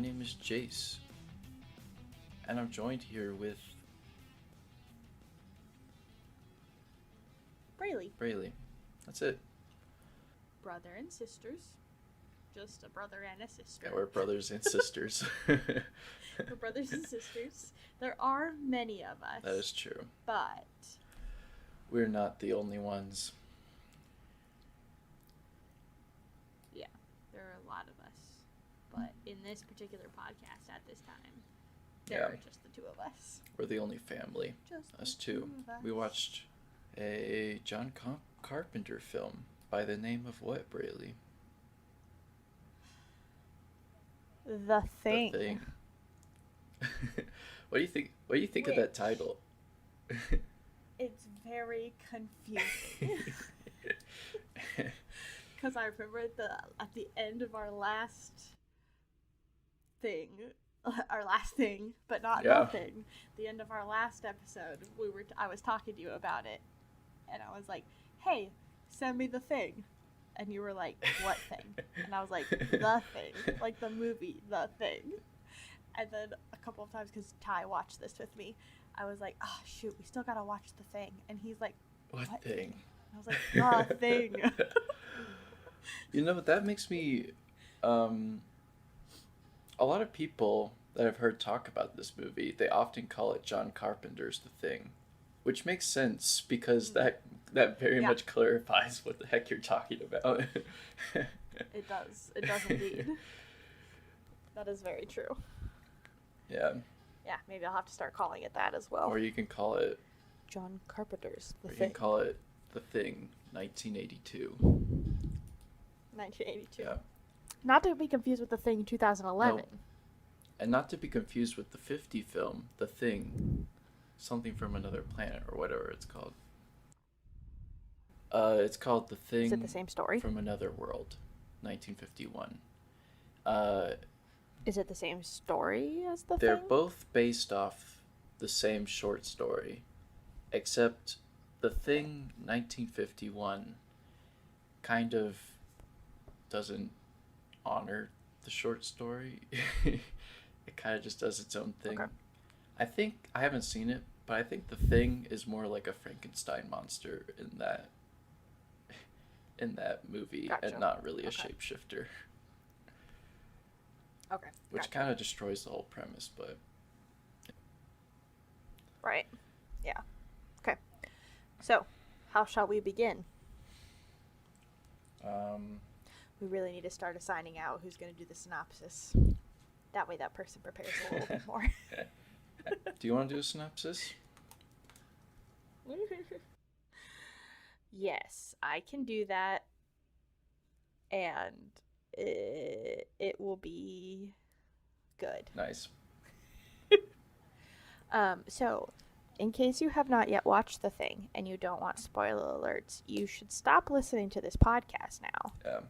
name is Jace, and I'm joined here with Brailee. That's it. Brother and sisters. Just a brother and a sister. Yeah, we're brothers and sisters. We're brothers and sisters. There are many of us. That is true. But we're not the only ones. Yeah, there are a lot of us. But in this particular podcast at this time, there are just the two of us. We're the only family. Just us the two. of us. We watched a John Carpenter film by the name of what, Brailee? The Thing. The Thing. What do you think? What do you think of that title? It's very confusing. Because I remember at the end of our last thing, but not the thing. The end of our last episode, I was talking to you about it, and I was like, "Hey, send me the thing," and you were like, "What thing?" And I was like, "The Thing," like the movie, The Thing. And then a couple of times, because Ty watched this with me, I was like, "Oh shoot, we still gotta watch The Thing," and he's like, "What thing?" And I was like, "The Thing." You know, that makes me, a lot of people that I've heard talk about this movie, they often call it John Carpenter's The Thing, which makes sense because that very much clarifies what the heck you're talking about. It does indeed. That is very true. Yeah. Yeah, maybe I'll have to start calling it that as well. Or you can call it John Carpenter's The Thing. You can call it The Thing, 1982. 1982. Yeah. Not to be confused with The Thing 2011. No. And not to be confused with the 50 film, The Thing, Something from Another Planet, or whatever it's called. It's called The Thing. Is it the same story? From Another World, 1951. Is it the same story as The Thing? They're both based off the same short story, except The Thing, 1951, kind of doesn't honor the short story. It kind of just does its own thing. Okay. I haven't seen it, but I think The Thing is more like a Frankenstein monster in that movie. Gotcha. And not really a shapeshifter. Okay. Which kind of destroys the whole premise, but... Right. Yeah. Okay. So, how shall we begin? We really need to start assigning out who's going to do the synopsis. That way that person prepares a little bit more. Do you want to do a synopsis? Yes, I can do that. And it will be good. Nice. So, in case you have not yet watched The Thing and you don't want spoiler alerts, you should stop listening to this podcast now. Yeah.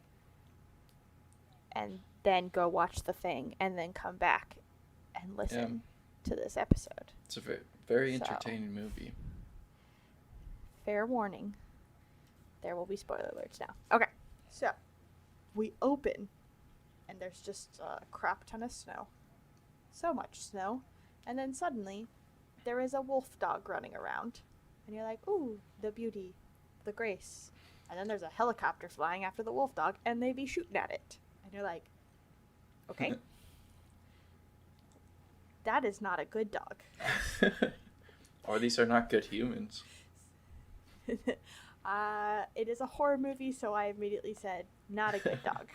And then go watch The Thing and then come back and listen to this episode. It's a very entertaining movie. Fair warning. There will be spoiler alerts now. Okay. So, we open and there's just a crap ton of snow. So much snow. And then suddenly, there is a wolf dog running around. And you're like, ooh, the beauty, the grace. And then there's a helicopter flying after the wolf dog, and they be shooting at it. And you're like, okay. That is not a good dog. Or these are not good humans. It is a horror movie, so I immediately said, not a good dog.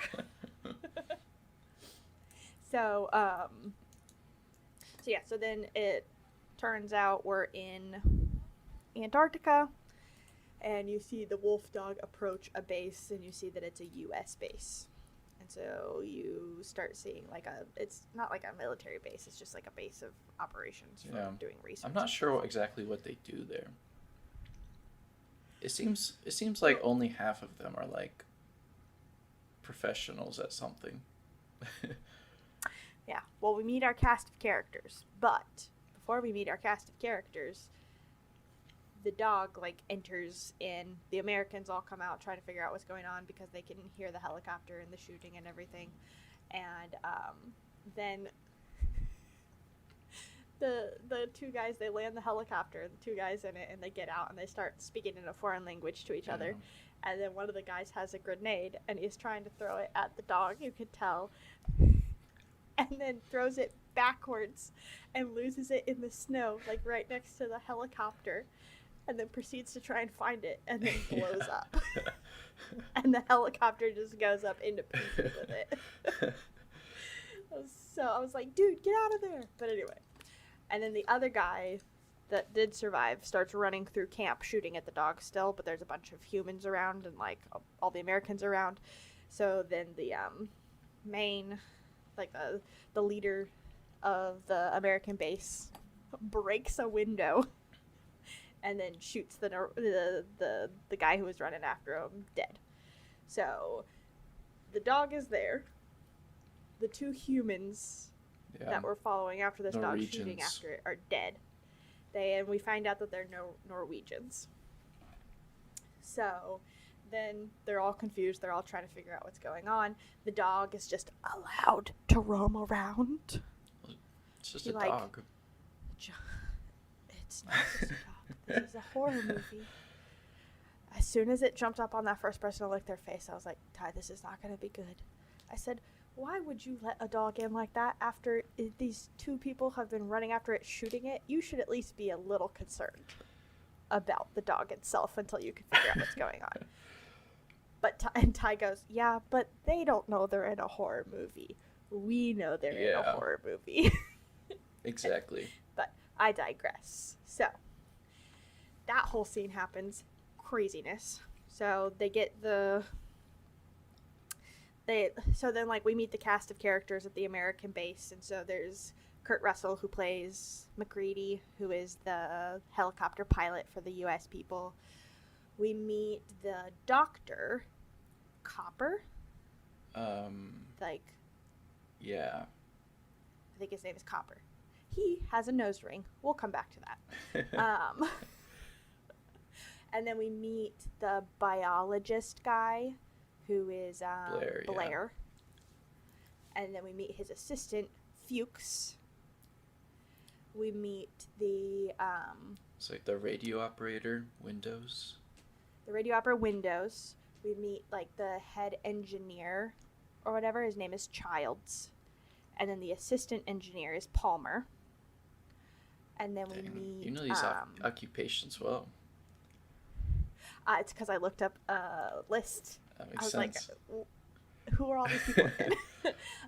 So then it turns out we're in Antarctica, and you see the wolf dog approach a base, and you see that it's a U.S. base. And so you start seeing it's not like a military base, it's just like a base of operations for doing research. I'm not sure exactly what they do there. It seems like only half of them are like professionals at something. Yeah, well, we meet our cast of characters, but before we meet our cast of characters, the dog enters in. The Americans all come out trying to figure out what's going on because they can hear the helicopter and the shooting and everything, and then the two guys, they land the helicopter, the two guys in it, and they get out and they start speaking in a foreign language to each other. And then one of the guys has a grenade and he's trying to throw it at the dog, you could tell, and then throws it backwards and loses it in the snow, like right next to the helicopter, and then proceeds to try and find it and then blows up. And the helicopter just goes up into pieces with it. So I was like, dude, get out of there. But anyway. And then the other guy that did survive starts running through camp shooting at the dog still, but there's a bunch of humans around and like all the Americans around. So then the main, like the leader of the American base breaks a window and then shoots the guy who was running after him dead. So the dog is there. The two humans that were following after this dog shooting after it are dead. And we find out that they're Norwegians. So then they're all confused. They're all trying to figure out what's going on. The dog is just allowed to roam around. It's just a dog. It's not just a dog. This is a horror movie. As soon as it jumped up on that first person to lick their face, I was like, Ty, this is not going to be good. I said, why would you let a dog in like that after these two people have been running after it, shooting it? You should at least be a little concerned about the dog itself until you can figure out what's going on. But Ty goes, yeah, but they don't know they're in a horror movie. We know they're in a horror movie. Exactly. But I digress. So that whole scene happens. Craziness. So they get so then like we meet the cast of characters at the American base, and so there's Kurt Russell, who plays McGreedy, who is the helicopter pilot for the US people. We meet the doctor, Copper. Yeah. I think his name is Copper. He has a nose ring. We'll come back to that. And then we meet the biologist guy, who is Blair. Yeah. And then we meet his assistant, Fuchs. We meet the... it's like the radio operator, Windows. The radio operator, Windows. We meet, like, the head engineer, or whatever. His name is Childs. And then the assistant engineer is Palmer. And then we meet... You know these occupations well. It's because I looked up a list. That makes sense. Like, who are all these people again?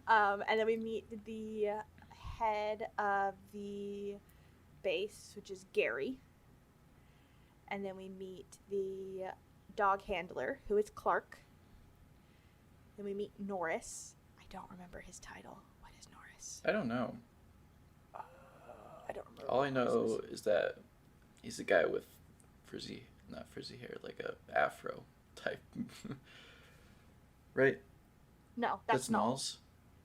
And then we meet the head of the base, which is Gary. And then we meet the dog handler, who is Clark. Then we meet Norris. I don't remember his title. What is Norris? I don't know. I don't remember. All I know is that he's a guy with not frizzy hair, like a afro type. Right? No, that's Knowles.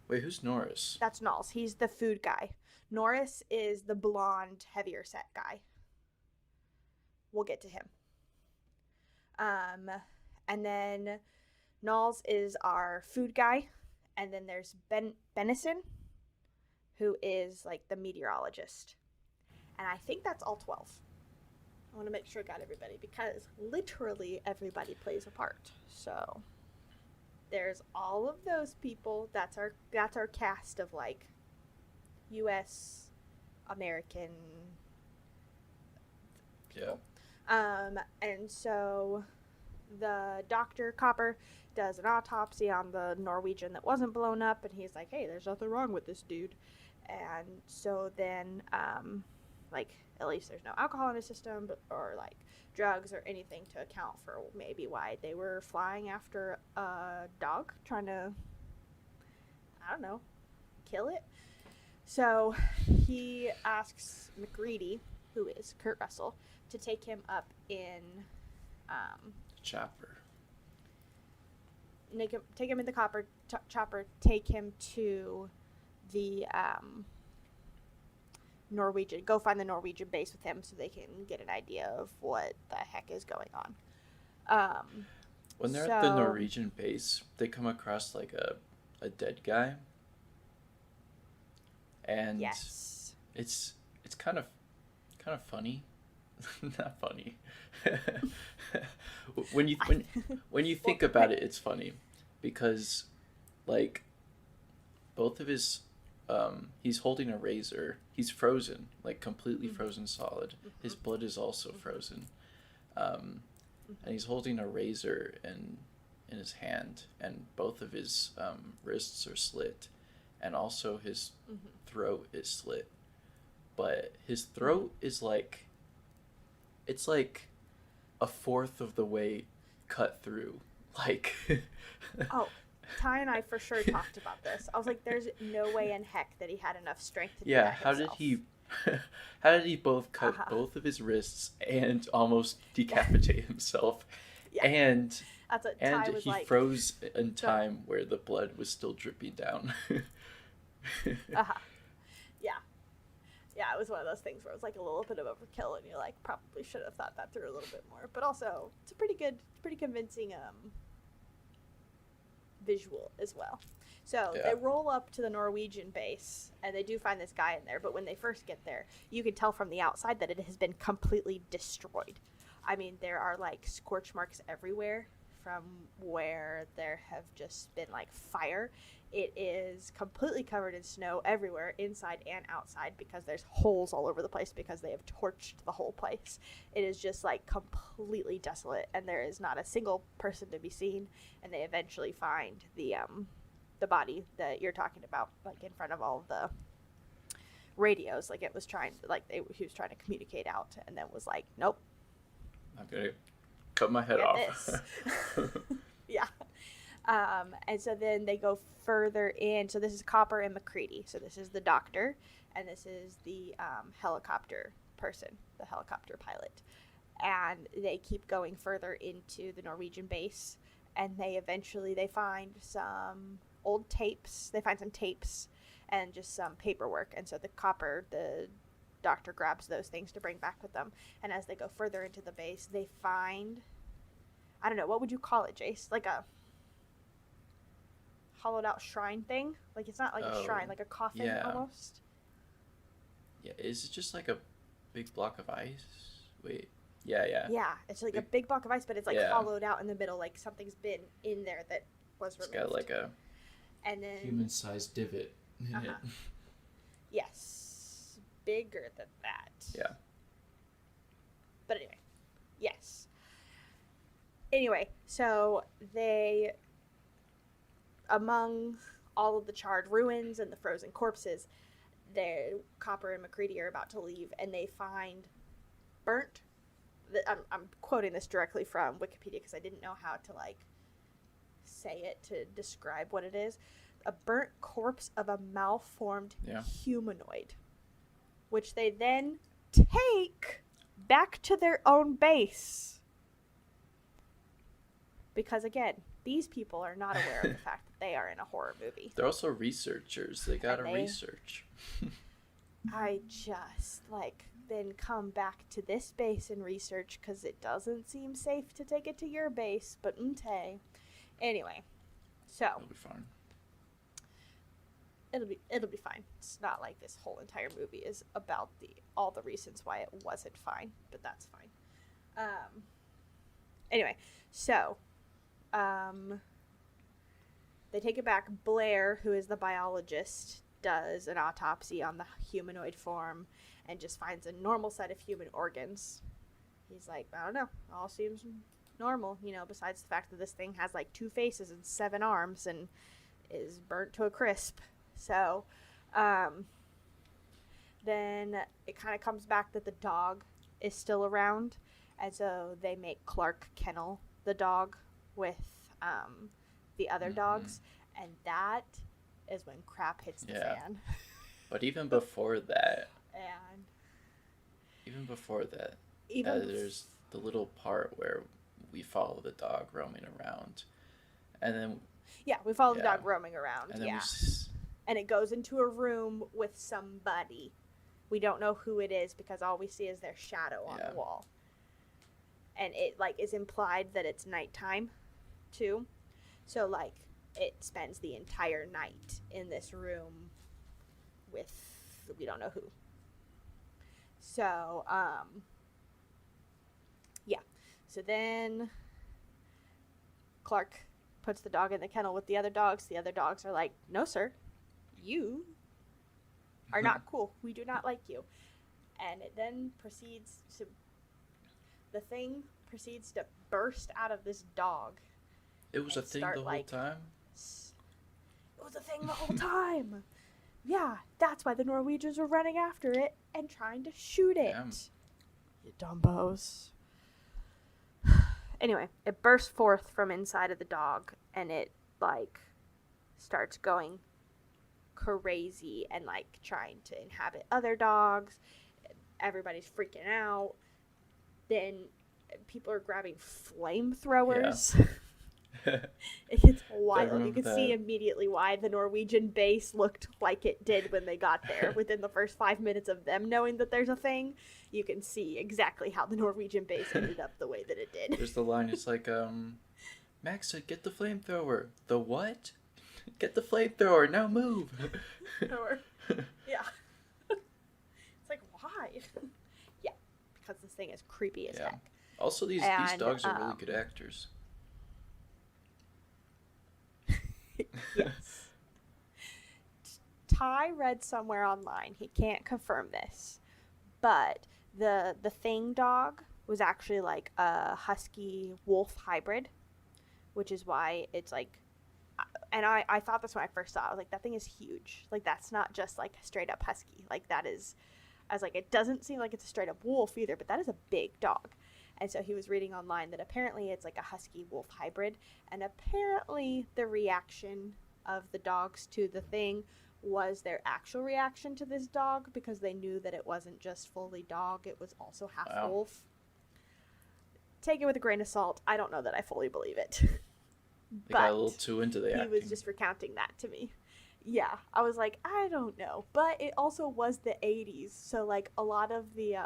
Wait, who's Norris? That's Knowles. He's the food guy. Norris is the blonde, heavier set guy. We'll get to him. And then Knowles is our food guy. And then there's Benison, who is like the meteorologist. And I think that's all 12. I want to make sure I got everybody because literally everybody plays a part. So there's all of those people. That's our cast of like US American people. Yeah. And so the Dr. Copper does an autopsy on the Norwegian that wasn't blown up, and he's like, hey, there's nothing wrong with this dude. And so then like at least there's no alcohol in his system or like drugs or anything to account for maybe why they were flying after a dog trying to, I don't know, kill it. So he asks McGreedy, who is Kurt Russell, to take him up in chopper. Take him in the chopper, take him to the go find the Norwegian base with him so they can get an idea of what the heck is going on. When they're at the Norwegian base, they come across like a dead guy. and Yes. it's kind of funny. Not funny. when you think about it, it's funny because like both of his he's holding a razor. He's frozen, like completely frozen solid. His blood is also frozen. And he's holding a razor in his hand, and both of his wrists are slit, and also his throat is slit. But his throat is like, it's like a fourth of the way cut through. Like, oh, Ty and I for sure talked about this. I was like, there's no way in heck that he had enough strength to do that how himself. how did he both cut both of his wrists and almost decapitate himself? Yeah. And That's what Ty was he like, froze in time where the blood was still dripping down. Yeah, it was one of those things where it was like a little bit of overkill, and you're like, probably should have thought that through a little bit more. But also, it's a pretty convincing visual as well. So they roll up to the Norwegian base, and they do find this guy in there. But when they first get there, you can tell from the outside that it has been completely destroyed. I mean, there are like scorch marks everywhere from where there have just been like fire. It is completely covered in snow everywhere, inside and outside, because there's holes all over the place because they have torched the whole place. It is just like completely desolate, and there is not a single person to be seen. And they eventually find the body that you're talking about, like in front of all of the radios. Like it was trying, he was trying to communicate out, and then was like, nope. I'm gonna cut my head off. Yeah. And so then they go further in. So this is Copper and McCready. So this is the doctor, and this is the helicopter person, the helicopter pilot. And they keep going further into the Norwegian base, and they find some old tapes. They find some tapes and just some paperwork. And so the doctor grabs those things to bring back with them. And as they go further into the base, they find, I don't know, what would you call it, Jace? Like a hollowed out shrine thing? Like it's not like a shrine, like a coffin almost. Yeah, is it just like a big block of ice? Wait. Yeah, it's like a big block of ice, but it's like hollowed out in the middle, like something's been in there that was removed. It's got like a and then human-sized divot in it. Yes. Bigger than that. Yeah. But anyway. Yes. Anyway, so they, among all of the charred ruins and the frozen corpses, Copper and McCready are about to leave, and they find burnt. I'm quoting this directly from Wikipedia because I didn't know how to like say it to describe what it is. A burnt corpse of a malformed humanoid, which they then take back to their own base. Because again, these people are not aware of the fact that they are in a horror movie. They're also researchers. They gotta research. I just then come back to this base and research because it doesn't seem safe to take it to your base. But anyway, so it'll be fine. It'll be fine. It's not like this whole entire movie is about all the reasons why it wasn't fine, but that's fine. Anyway, so they take it back. Blair, who is the biologist, does an autopsy on the humanoid form and just finds a normal set of human organs. He's like, I don't know, all seems normal, besides the fact that this thing has like 2 faces and 7 arms and is burnt to a crisp. So then it kind of comes back that the dog is still around, and so they make Clark kennel the dog with the other dogs, and that is when crap hits the fan. But even before that, and there's the little part where we follow the dog roaming around, and then we follow the dog roaming around, and then and it goes into a room with somebody. We don't know who it is because all we see is their shadow on the wall. And it is implied that it's nighttime too. So it spends the entire night in this room with we don't know who. So, yeah. So then Clark puts the dog in the kennel with the other dogs. The other dogs are like, no, sir, you are not cool. We do not like you. And it then the thing proceeds to burst out of this dog. It was a thing the whole time? It was a thing the whole time. Yeah, that's why the Norwegians were running after it and trying to shoot it. Damn. You dumbos. Anyway, it bursts forth from inside of the dog, and it, like, starts going crazy and, like, trying to inhabit other dogs. Everybody's freaking out. Then people are grabbing flamethrowers. Yeah. It gets wild. You can see immediately why the Norwegian base looked like it did when they got there. Within the first 5 minutes of them knowing that there's a thing, you can see exactly how the Norwegian base ended up the way that it did. There's the line, it's like, Max said, get the flamethrower. The what? Get the flamethrower, now move. Yeah. It's like, why? Yeah, because this thing is creepy as heck. Also, these dogs are really good actors. Yes. Ty read somewhere online, he can't confirm this, but the thing dog was actually like a husky wolf hybrid, which is why it's like, and I thought this when I first saw it. I was like, that thing is huge. Like, that's not just like a straight up husky. Like, that is, I was like, it doesn't seem like it's a straight up wolf either, but that is a big dog. And so he was reading online that apparently it's like a husky wolf hybrid, and apparently the reaction of the dogs to the thing was their actual reaction to this dog, because they knew that it wasn't just fully dog, it was also half wolf. Take it with a grain of salt. I don't know that I fully believe it. They got a little too into the acting. He was just recounting that to me. Yeah, I was like, I don't know. But it also was the 80s, so like a lot of the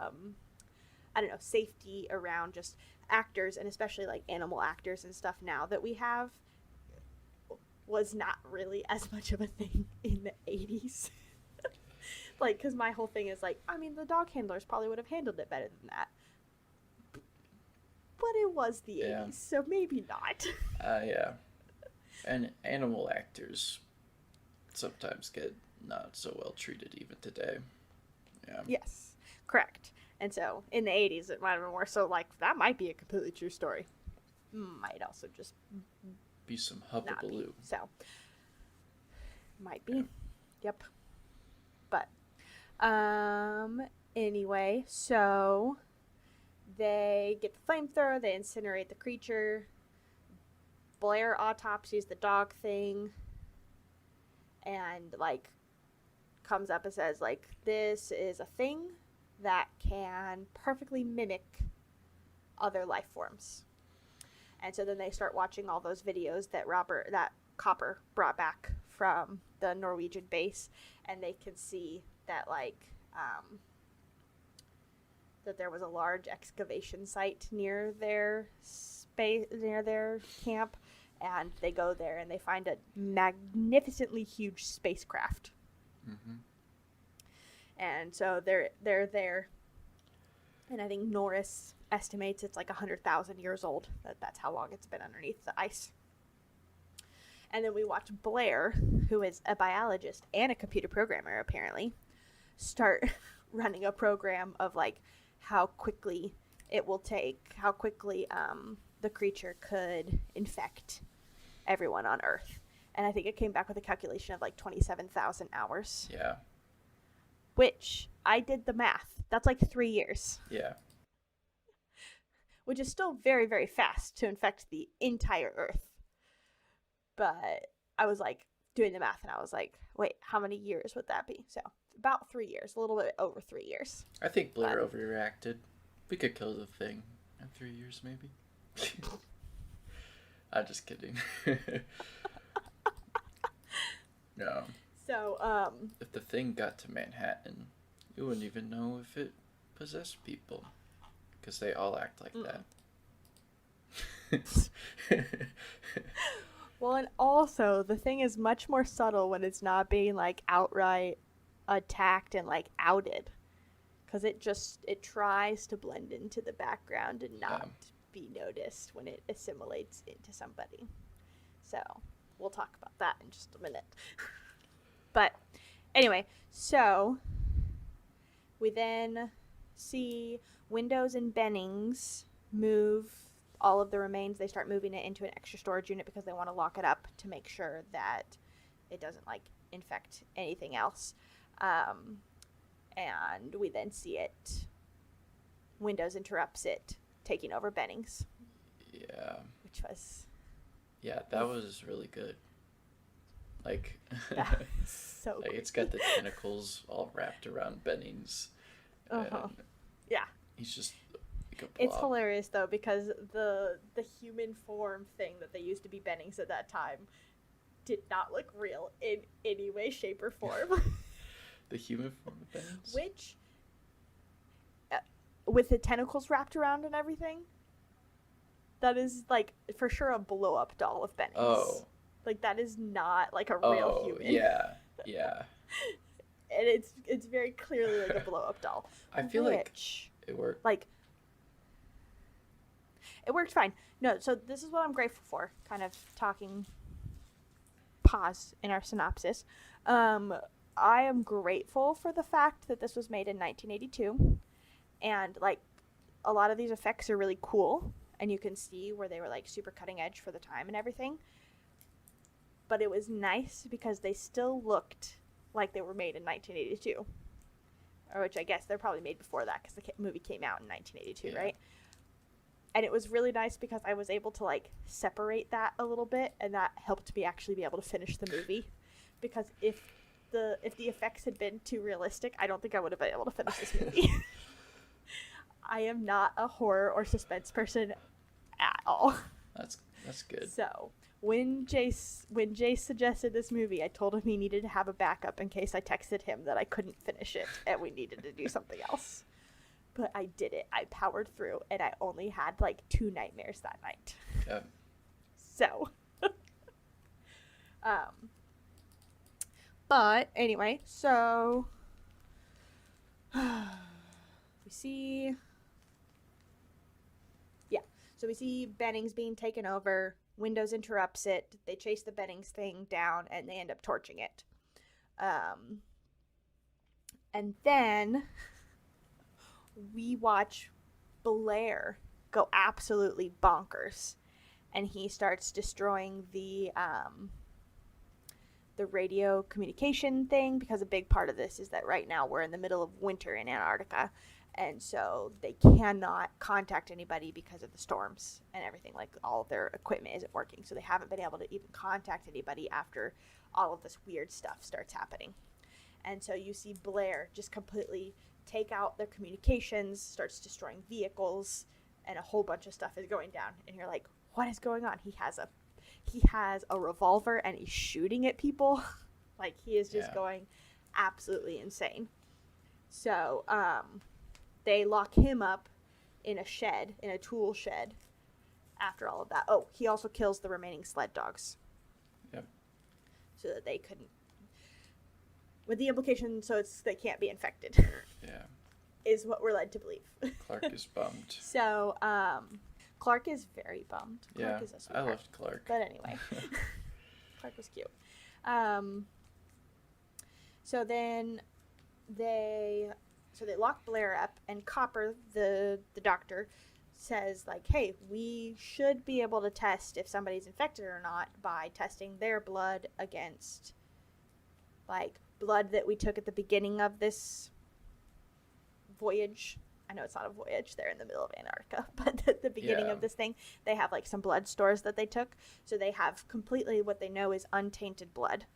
I don't know, safety around just actors, and especially like animal actors and stuff now that we have, was not really as much of a thing in the 80s. Like, because my whole thing is like, I mean, the dog handlers probably would have handled it better than that. But it was the 80s, so maybe not. Yeah. And animal actors sometimes get not so well treated even today. Yeah. Yes, correct. And so, in the 80s, it might have been more so, like, that might be a completely true story. Might also just be some hubbubaloo. So, might be. Yeah. Yep. But, anyway, so they get the flamethrower, they incinerate the creature. Blair autopsies the dog thing, and, like, comes up and says, like, this is a thing that can perfectly mimic other life forms. And so then they start watching all those videos that Copper brought back from the Norwegian base, and they can see that, like, that there was a large excavation site near their camp, and they go there and they find a magnificently huge spacecraft. Mm-hmm. And so they're there, and I think Norris estimates it's like 100,000 years old. That's how long it's been underneath the ice. And then we watch Blair, who is a biologist and a computer programmer apparently, start running a program of like how quickly the creature could infect everyone on Earth. And I think it came back with a calculation of like 27,000 hours. Yeah. Which, I did the math. That's like 3 years. Yeah. Which is still very, very fast to infect the entire Earth. But I was like doing the math, and I was like, wait, how many years would that be? So, about 3 years. A little bit over 3 years. I think Blair overreacted. We could kill the thing in 3 years, maybe. I'm just kidding. No. So, if the thing got to Manhattan, you wouldn't even know if it possessed people. Because they all act like that. Well, and also, the thing is much more subtle when it's not being, like, outright attacked and like outed, because it tries to blend into the background and not be noticed when it assimilates into somebody. So we'll talk about that in just a minute. But anyway, so we then see Windows and Bennings move all of the remains. They start moving it into an extra storage unit because they want to lock it up to make sure that it doesn't like infect anything else. And we then see it. Windows interrupts it, taking over Bennings. Yeah. Which was... Yeah, that was really good. Like, so like it's got the tentacles all wrapped around Bennings. Yeah. He's just like a blob. It's hilarious, though, because the human form thing that they used to be Bennings at that time did not look real in any way, shape, or form. The human form of Bennings? Which, with the tentacles wrapped around and everything, that is, like, for sure a blow-up doll of Bennings. Oh. Like, that is not, like, a real human. Yeah, yeah. And it's very clearly, like, a blow-up doll. I feel like it worked. Like, it worked fine. No, so this is what I'm grateful for, kind of talking pause in our synopsis. I am grateful for the fact that this was made in 1982, and like a lot of these effects are really cool, and you can see where they were like super cutting edge for the time and everything. But it was nice because they still looked like they were made in 1982, or which I guess they're probably made before that because the movie came out in 1982, right? And it was really nice because I was able to like separate that a little bit, and that helped me actually be able to finish the movie. Because if the effects had been too realistic, I don't think I would have been able to finish this movie. I am not a horror or suspense person at all. That's good. So when Jace suggested this movie, I told him he needed to have a backup in case I texted him that I couldn't finish it and we needed to do something else. But I did it. I powered through, and I only had like 2 nightmares that night. Yep. So, but anyway, so we see Bennings being taken over. Windows interrupts it. They chase the Bennings thing down, and they end up torching it. And then we watch Blair go absolutely bonkers, and he starts destroying the radio communication thing, because a big part of this is that right now we're in the middle of winter in Antarctica, and so they cannot contact anybody because of the storms and everything. Like, all of their equipment isn't working, so they haven't been able to even contact anybody after all of this weird stuff starts happening. And so you see Blair just completely take out their communications, starts destroying vehicles, and a whole bunch of stuff is going down. And you're like, what is going on? He has a revolver and he's shooting at people. Like, he is just going absolutely insane. So they lock him up in a tool shed after all of that. Oh, he also kills the remaining sled dogs. Yep. So that they couldn't, with the implication, so they can't be infected. Yeah. Is what we're led to believe. Clark is bummed. So, Clark is very bummed. Clark is a I sweetheart. loved Clark. But anyway, Clark was cute. So then they lock Blair up, and Copper, the doctor, says, like, hey, we should be able to test if somebody's infected or not by testing their blood against, like, blood that we took at the beginning of this voyage. I know it's not a voyage, they're in the middle of Antarctica, but at the beginning of this thing, they have like some blood stores that they took, so they have completely what they know is untainted blood,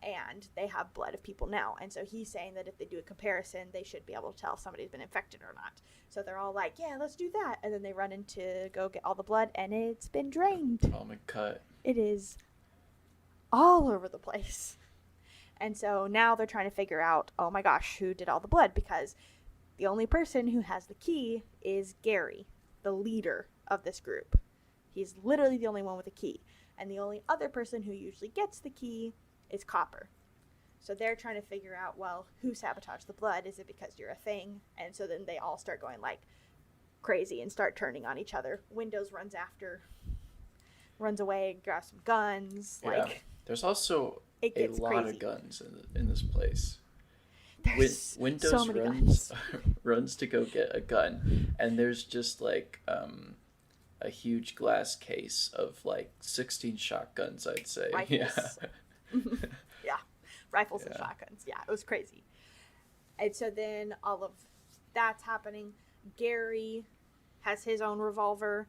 and they have blood of people now. And so he's saying that if they do a comparison, they should be able to tell if somebody's been infected or not. So they're all like, yeah, let's do that, and then they run in to go get all the blood, and it's been drained. All been cut. It is all over the place. And so now they're trying to figure out, oh my gosh, who did all the blood, because the only person who has the key is Gary, the leader of this group. He's literally the only one with a key. And the only other person who usually gets the key is Copper. So they're trying to figure out, well, who sabotaged the blood? Is it because you're a thing? And so then they all start going like crazy and start turning on each other. Windows runs away, grabs some guns. Yeah. Like, there's also it a gets lot crazy. of guns in this place. There's Windows so many guns. runs to go get a gun, and there's just like a huge glass case of like 16 shotguns, I'd say. Rifles. Yeah. Yeah, rifles and shotguns. Yeah, it was crazy. And so then all of that's happening. Gary has his own revolver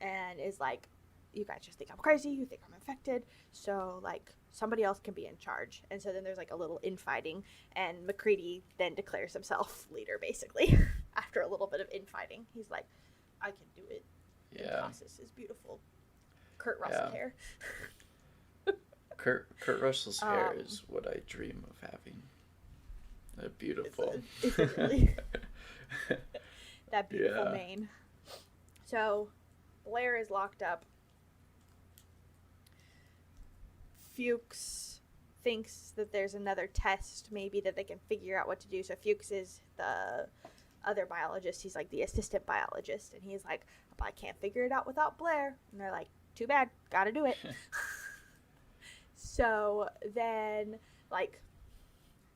and is like, you guys just think I'm crazy, you think I'm infected, so like somebody else can be in charge. And so then there's like a little infighting, and McCready then declares himself leader, basically. After a little bit of infighting, he's like, I can do it. Yeah. The process is beautiful. Kurt Russell hair. Kurt Russell's hair is what I dream of having. They're beautiful. Is it really? That beautiful mane. So Blair is locked up. Fuchs thinks that there's another test maybe that they can figure out what to do. So Fuchs is the other biologist. He's like the assistant biologist, and he's like, I can't figure it out without Blair. And they're like, too bad, gotta do it. So then like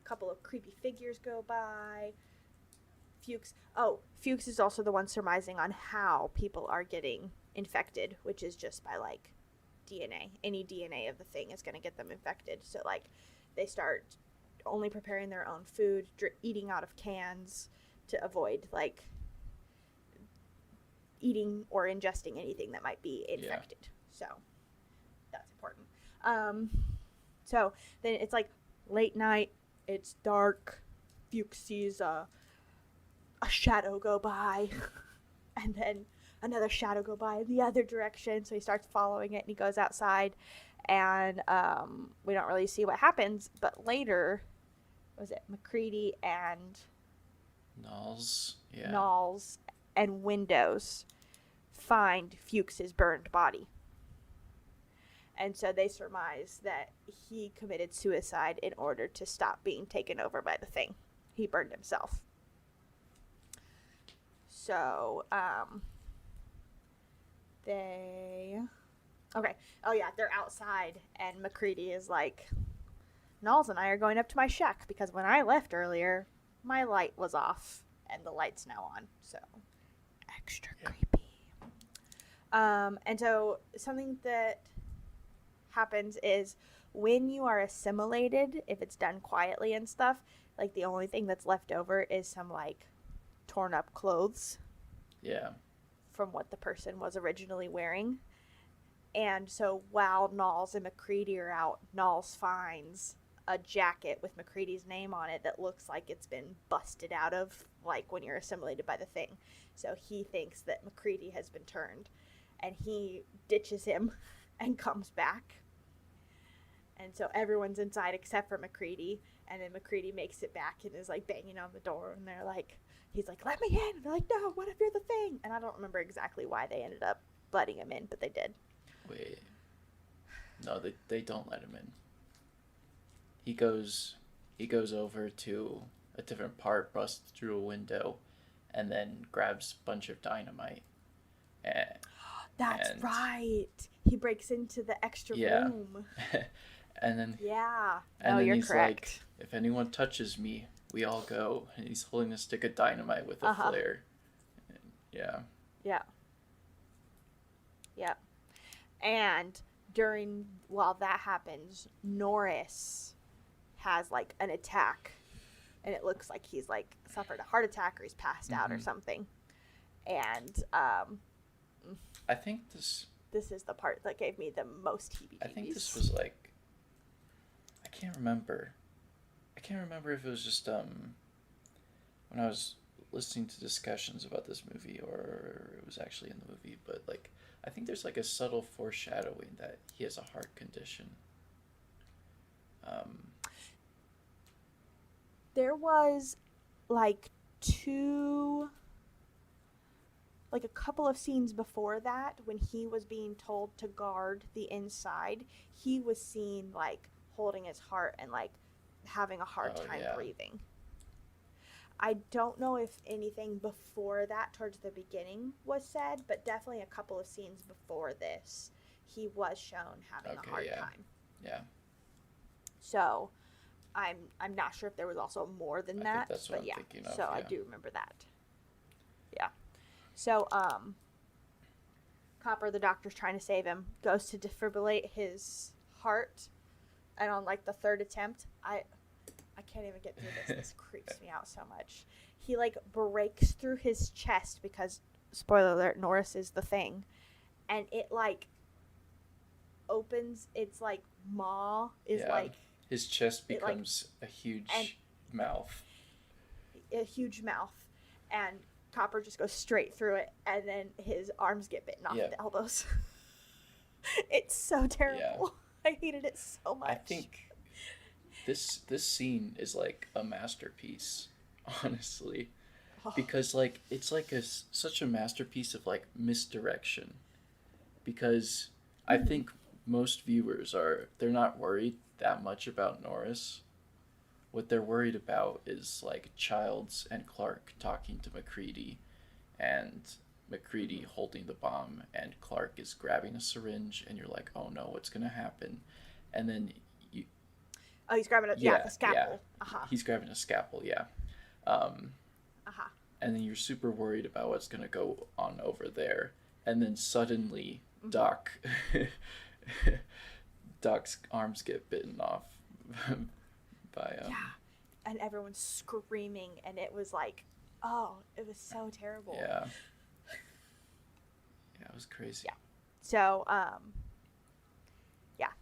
a couple of creepy figures go by. Fuchs is also the one surmising on how people are getting infected, which is just by like DNA. Any DNA of the thing is going to get them infected. So like they start only preparing their own food, eating out of cans to avoid like eating or ingesting anything that might be infected. So that's important. So then it's like late night, it's dark. Fuchs sees a shadow go by, and then another shadow go by in the other direction. So he starts following it, and he goes outside, and we don't really see what happens. But later, was it McCready and Knowles and Windows find Fuchs's burned body, and so they surmise that he committed suicide in order to stop being taken over by the thing. He burned himself. So, they're outside, and McCready is like, Knowles and I are going up to my shack, because when I left earlier, my light was off, and the light's now on, so extra creepy. And so something that happens is when you are assimilated, if it's done quietly and stuff, like the only thing that's left over is some like torn up clothes from what the person was originally wearing. And so while Knowles and McCready are out, Knowles finds a jacket with McCready's name on it that looks like it's been busted out of, like when you're assimilated by the thing. So he thinks that McCready has been turned, and he ditches him and comes back. And so everyone's inside except for McCready, and then McCready makes it back and is like banging on the door, and they're like, he's like, let me in. And they're like, no, what if you're the thing? And I don't remember exactly why they ended up letting him in, but they did. Wait. No, they don't let him in. He goes over to a different part, busts through a window, and then grabs a bunch of dynamite. That's right. He breaks into the extra room. And then you're he's correct. like, if anyone touches me, we all go. And he's holding a stick of dynamite with a flare. And, And while that happens, Norris has like an attack, and it looks like he's like suffered a heart attack or he's passed out or something. And I think this is the part that gave me the most heebie-jeebies. I think this was like, I can't remember if it was just when I was listening to discussions about this movie, or it was actually in the movie, but like I think there's like a subtle foreshadowing that he has a heart condition. There was like a couple of scenes before that, when he was being told to guard the inside, he was seen like holding his heart and like having a hard time breathing. I don't know if anything before that towards the beginning was said, but definitely a couple of scenes before this, he was shown having a hard time. Yeah. So I'm not sure if there was also more than that. I think that's what I'm thinking of. So I do remember that. Yeah. So Copper, the doctor's trying to save him, goes to defibrillate his heart, and on like the third attempt, I can't even get through this. This creeps me out so much. He like breaks through his chest because, spoiler alert, Norris is the thing, and it like opens. It's like maw is like his chest becomes a huge mouth. A huge mouth, and Copper just goes straight through it, and then his arms get bitten off at the elbows. It's so terrible. I hated it so much. I think this scene is like a masterpiece, honestly, because like it's like such a masterpiece of like misdirection. Because I think most viewers they're not worried that much about Norris. What they're worried about is like Childs and Clark talking to MacReady, and MacReady holding the bomb, and Clark is grabbing a syringe, and you're like, oh no, what's gonna happen? And then he's grabbing the scalpel. Yeah. He's grabbing a scalpel, and then you're super worried about what's gonna go on over there, and then suddenly Doc's arms get bitten off by and everyone's screaming, and it was like, it was so terrible. Yeah, it was crazy. So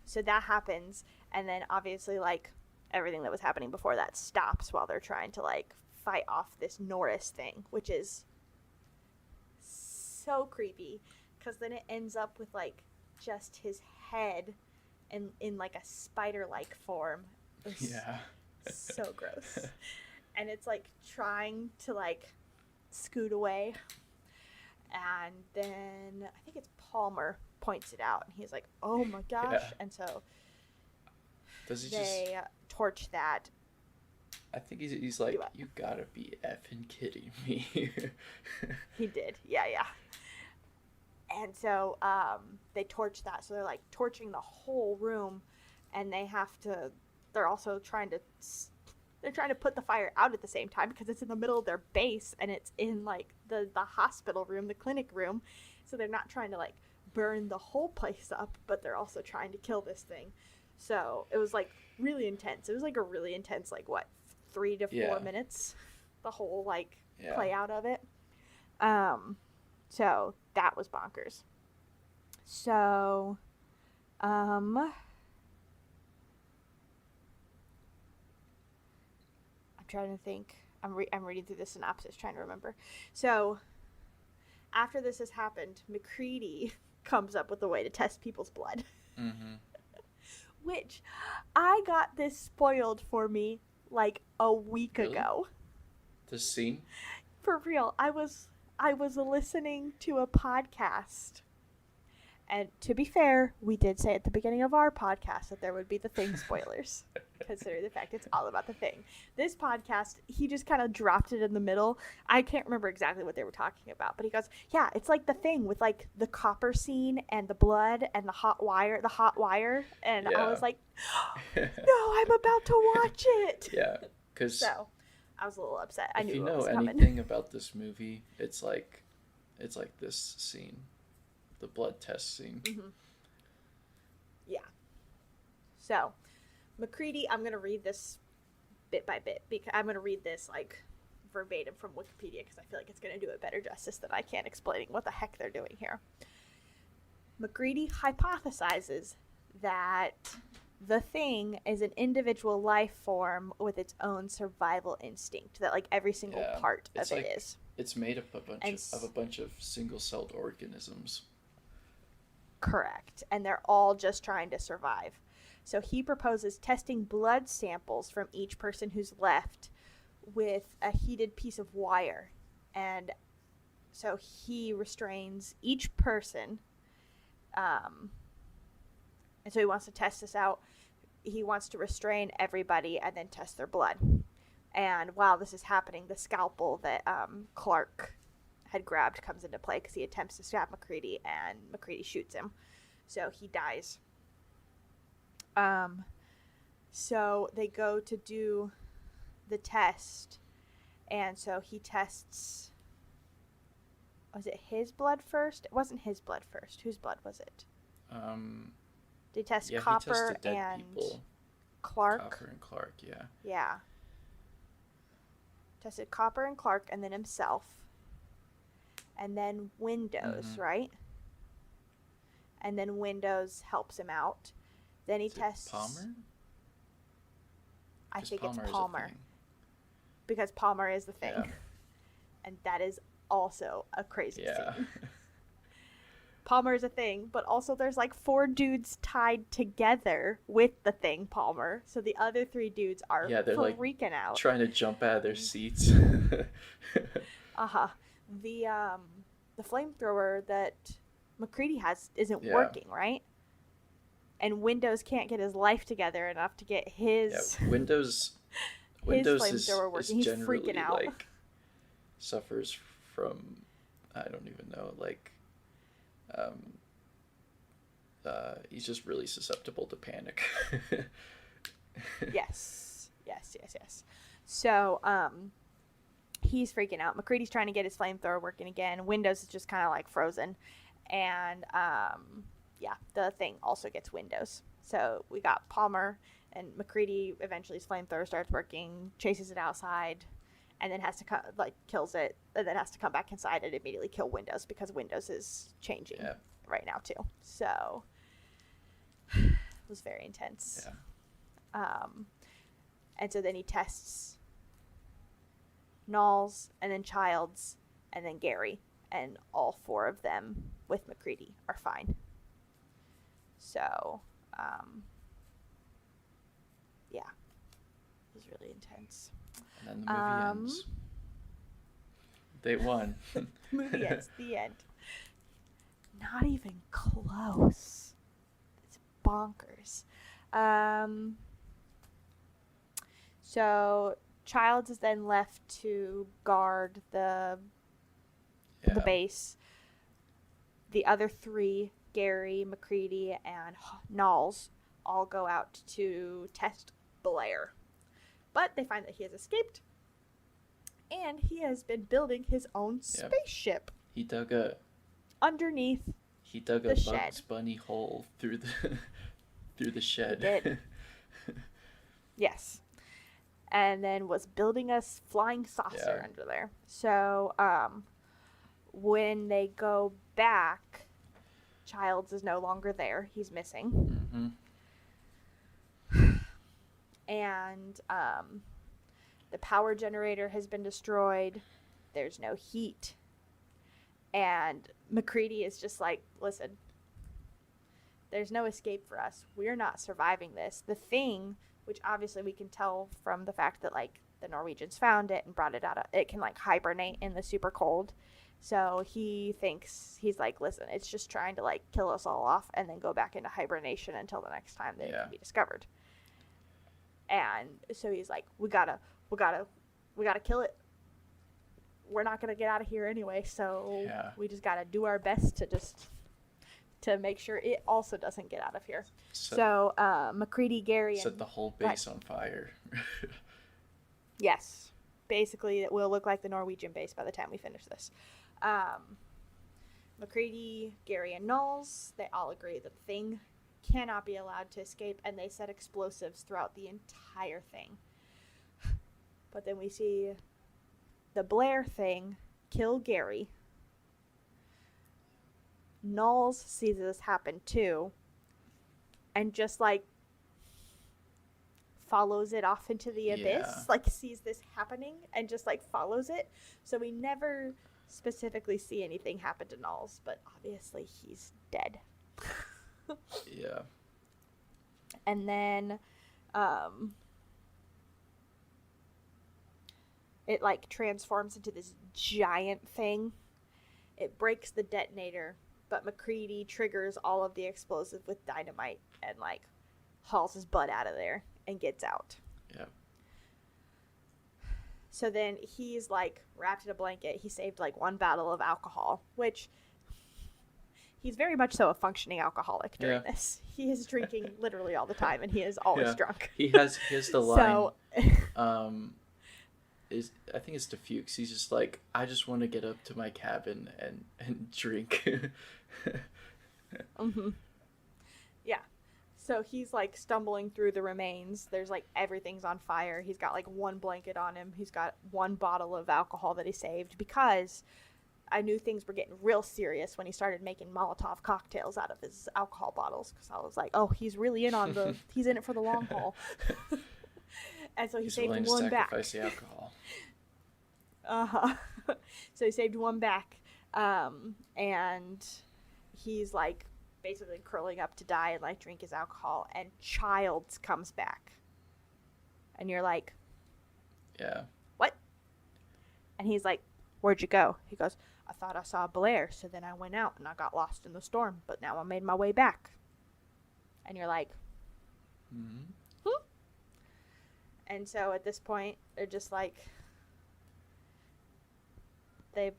so that happens, and then obviously like everything that was happening before that stops while they're trying to like fight off this Norris thing, which is so creepy, because then it ends up with like just his head in like a spider-like form. So gross. And it's like trying to like scoot away, and then I think it's Palmer points it out, and he's like, oh my gosh. And so they torch that. I think he's like, you gotta be effing kidding me. He did. Yeah. And so they torch that, so they're like torching the whole room, and they're also trying to put the fire out at the same time, because it's in the middle of their base, and it's in like the hospital room, the clinic room, so they're not trying to like burn the whole place up, but they're also trying to kill this thing. So it was like really intense. It was like a really intense, like 3 to 4 minutes, the whole like play out of it. So that was bonkers. So I'm trying to think. I'm reading through the synopsis, trying to remember. So after this has happened, MacReady comes up with a way to test people's blood. Which I got this spoiled for me like a week ago. The scene? For real. I was listening to a podcast. And to be fair, we did say at the beginning of our podcast that there would be the Thing spoilers. Considering the fact it's all about the Thing. This podcast, he just kind of dropped it in the middle. I can't remember exactly what they were talking about, but he goes, yeah, it's like the Thing with like the copper scene and the blood and the hot wire. And I was like, no, I'm about to watch it. Yeah, because so I was a little upset. I knew what was coming. If you know anything about this movie, it's like this scene. The blood test scene. Yeah. So, MacReady, I'm going to read this bit by bit, because I'm going to read this like verbatim from Wikipedia, because I feel like it's going to do it better justice than I can explaining what the heck they're doing here. MacReady hypothesizes that the Thing is an individual life form with its own survival instinct, that like every single part of it is. It's made up of a bunch of single-celled organisms. Correct. And they're all just trying to survive. So he proposes testing blood samples from each person who's left with a heated piece of wire. And so he restrains each person. And so he wants to test this out. he wants to restrain everybody and then test their blood. And while this is happening, the scalpel that Clark had grabbed comes into play because he attempts to stab MacReady, and MacReady shoots him. So he dies. So they go to do the test, and so he tests... Was it his blood first? It wasn't his blood first. Whose blood was it? They test Copper and people. Clark. Copper and Clark, yeah. Yeah. Tested Copper and Clark, and then himself. And then Windows, right? And then Windows helps him out. Then he tests... Palmer? I think Palmer it's Palmer. Because Palmer is the thing. Yeah. And that is also a crazy scene. Palmer is a thing, but also there's like 4 dudes tied together with the thing Palmer. So the other 3 dudes are freaking out. Trying to jump out of their seats. The flamethrower that MacReady has isn't working, right? And Windows can't get his life together enough to get his Windows flamethrower working. He's freaking out. Like, suffers from, I don't even know, like, he's just really susceptible to panic. Yes. So, he's freaking out. MacReady's trying to get his flamethrower working again. Windows is just kind of like frozen. And, the thing also gets Windows. So we got Palmer, and MacReady eventually his flamethrower starts working, chases it outside, and then has to kills it, and then has to come back inside and immediately kill Windows because Windows is changing right now too. So it was very intense. And so then he tests Knowles, and then Childs, and then Gary, and all 4 of them with MacReady are fine. So, it was really intense. And then the movie ends. They won. The movie ends. The end. Not even close. It's bonkers. So Childs is then left to guard the base. The other 3, Gary, MacReady, and Knowles, all go out to test Blair. But they find that he has escaped, and he has been building his own spaceship. He dug a Bugs Bunny hole through the shed. He did. Yes. And then was building a flying saucer under there. So, when they go back, Childs is no longer there. He's missing. And the power generator has been destroyed. There's no heat. And MacReady is just like, listen, there's no escape for us. We're not surviving this. The thing, which obviously we can tell from the fact that, like, the Norwegians found it and brought it out. It can, like, hibernate in the super cold. So he's like, listen, it's just trying to, like, kill us all off and then go back into hibernation until the next time that it can be discovered. And so he's like, we gotta kill it. We're not gonna get out of here anyway, so we just gotta do our best to make sure it also doesn't get out of here. So MacReady, Gary, set the whole base on fire. Yes, basically it will look like the Norwegian base by the time we finish this. MacReady, Gary, and Knowles, they all agree that the thing cannot be allowed to escape, and they set explosives throughout the entire thing. But then we see the Blair thing kill Gary. Knowles sees this happen too, and just like follows it off into the abyss, like sees this happening and just like follows it. So we never specifically see anything happen to Knowles, but obviously he's dead. And then it like transforms into this giant thing. It breaks the detonator, but MacReady triggers all of the explosive with dynamite and like hauls his butt out of there and gets out. Yeah. So then he's like wrapped in a blanket. He saved like one bottle of alcohol, which he's very much so a functioning alcoholic during this. He is drinking literally all the time, and he is always drunk. He has the line. I think it's to Fuchs. He's just like, I just want to get up to my cabin and drink. Mm-hmm. Yeah. So he's like stumbling through the remains. There's like everything's on fire. He's got like one blanket on him. He's got one bottle of alcohol that he saved because I knew things were getting real serious when he started making Molotov cocktails out of his alcohol bottles. Because I was like, oh, he's really he's in it for the long haul. And so he saved one back. Sacrifice the alcohol. So he saved one back. And he's like basically curling up to die and like drink his alcohol, and Childs comes back. And you're like, yeah. What? And he's like, where'd you go? He goes, I thought I saw Blair, so then I went out and I got lost in the storm, but now I made my way back. And you're like, And so at this point, they're just like, they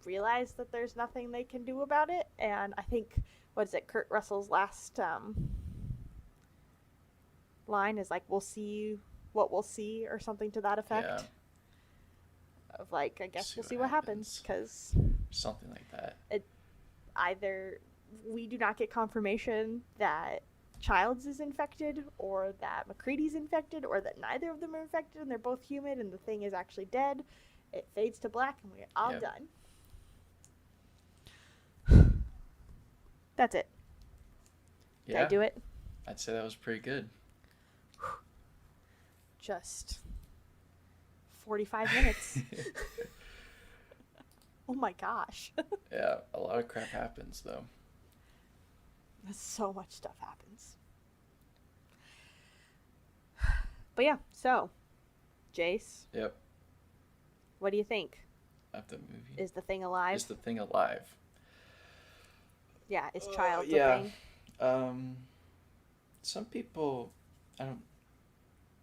realize that there's nothing they can do about it. And I think, what is it, Kurt Russell's last line is like, we'll see what we'll see, or something to that effect. Yeah. Of like, I guess we'll see what happens, because something like that. Either we do not get confirmation that Childs is infected, or that MacReady's infected, or that neither of them are infected and they're both human and the thing is actually dead. It fades to black and we're all done. That's it. Did I do it? I'd say that was pretty good. Just 45 minutes. Oh my gosh. Yeah, a lot of crap happens though. So much stuff happens. But yeah, so Jace. Yep. What do you think? Of the movie. Is the thing alive? Is the thing alive? Yeah, is Childs a thing? Some people,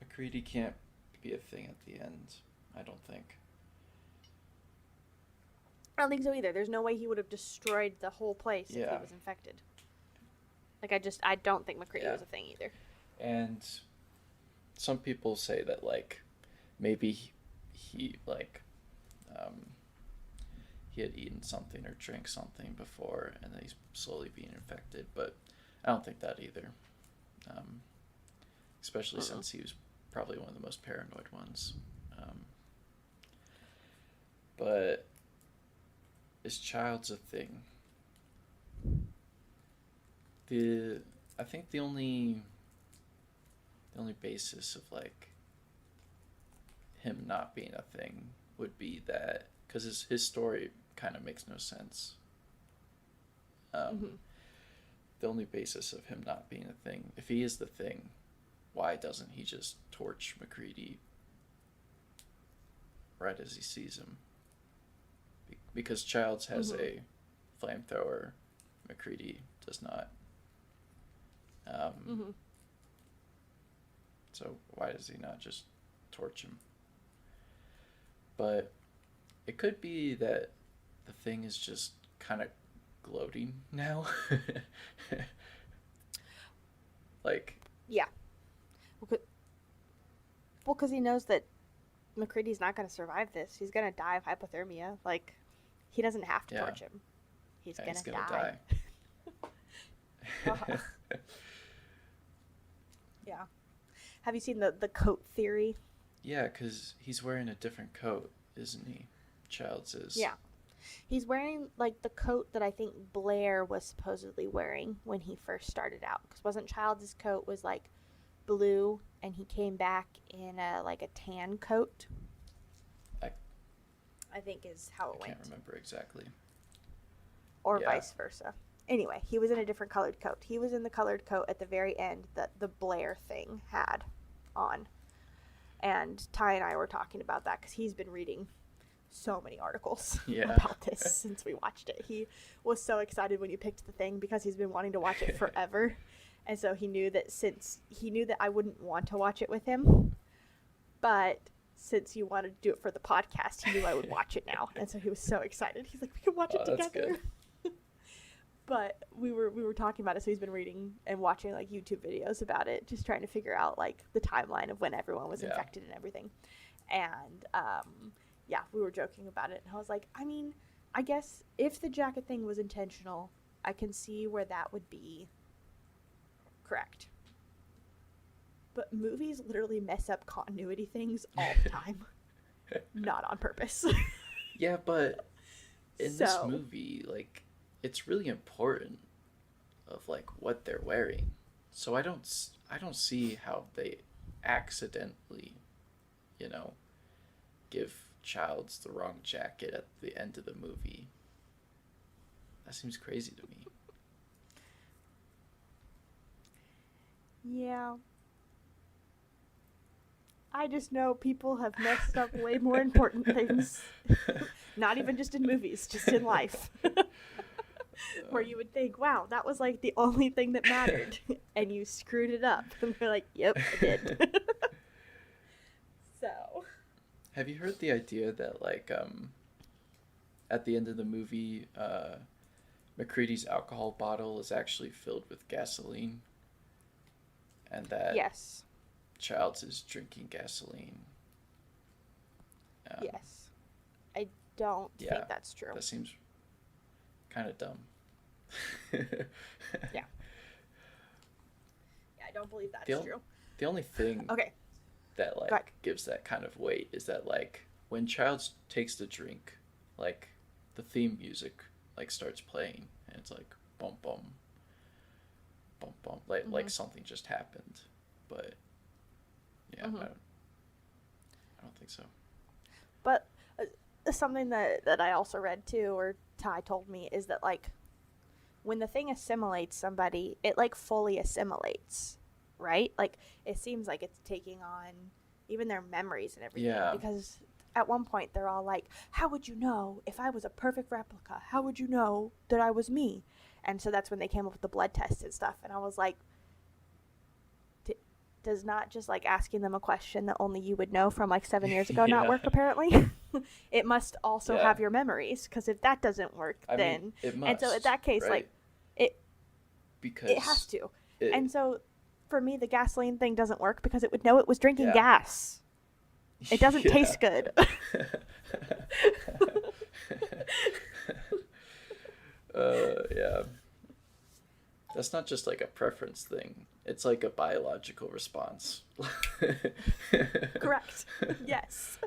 MacReady can't be a thing at the end, I don't think. I don't think so either. There's no way he would have destroyed the whole place if he was infected. Like, I don't think MacReady was a thing either. And some people say that, like, maybe he had eaten something or drank something before, and then he's slowly being infected, but I don't think that either. Especially since he was probably one of the most paranoid ones. But is Childs a thing? I think the only basis of like him not being a thing would be that because his story kind of makes no sense. The only basis of him not being a thing, if he is the thing, why doesn't he just torch MacReady right as he sees him? Because Childs has a flamethrower, MacReady does not. So why does he not just torch him? But it could be that the thing is just kind of gloating now. Like, yeah. Well, because he knows that MacReady's not going to survive this. He's going to die of hypothermia. Like, he doesn't have to torch him. He's going to die. Yeah. Have you seen the coat theory? Yeah, because he's wearing a different coat, isn't he? Childs is. Yeah. He's wearing, like, the coat that I think Blair was supposedly wearing when he first started out. Because wasn't Childs' coat was, like, blue, and he came back in, a tan coat? I think is how it went. I can't remember exactly. Or vice versa. Anyway, he was in a different colored coat. He was in the colored coat at the very end that the Blair thing had on. And Ty and I were talking about that because he's been reading so many articles about this since we watched it. He was so excited when you picked the thing because he's been wanting to watch it forever. And so he knew that I wouldn't want to watch it with him, but since you wanted to do it for the podcast, he knew I would watch it now. And so he was so excited. He's like, we can watch it together. That's good. But we were talking about it, so he's been reading and watching like YouTube videos about it, just trying to figure out like the timeline of when everyone was infected and everything. And we were joking about it, and I was like, I mean, I guess if the jacket thing was intentional, I can see where that would be correct. But movies literally mess up continuity things all the time. Not on purpose. Yeah, but in this movie, like, it's really important of like what they're wearing. So I don't see how they accidentally, give Childs the wrong jacket at the end of the movie. That seems crazy to me. Yeah. I just know people have messed up way more important things. Not even just in movies, just in life. Where you would think, wow, that was like the only thing that mattered. And you screwed it up. And we're like, yep, I did. So. Have you heard the idea that, like, at the end of the movie, McCready's alcohol bottle is actually filled with gasoline? And that yes. Childs is drinking gasoline. Yes. I don't think that's true. That seems kind of dumb. Yeah. Yeah, I don't believe that's true. The only thing that like gives that kind of weight is that like when Childs takes the drink, like the theme music like starts playing and it's like bum bum bum bum like something just happened. But yeah, I don't think so. But something that I also read too, or Ty told me, is that like when the thing assimilates somebody, it like fully assimilates, right? Like it seems like it's taking on even their memories and everything. Yeah. Because at one point they're all like, how would you know if I was a perfect replica? How would you know that I was me? And so that's when they came up with the blood test and stuff. And I was like, does not just like asking them a question that only you would know from like 7 years ago not work apparently. It must also have your memories, because if that doesn't work, then it must, and so in that case, right? It has to. And so for me, the gasoline thing doesn't work because it would know it was drinking gas. It doesn't taste good. Yeah. That's not just like a preference thing. It's like a biological response. Correct. Yes.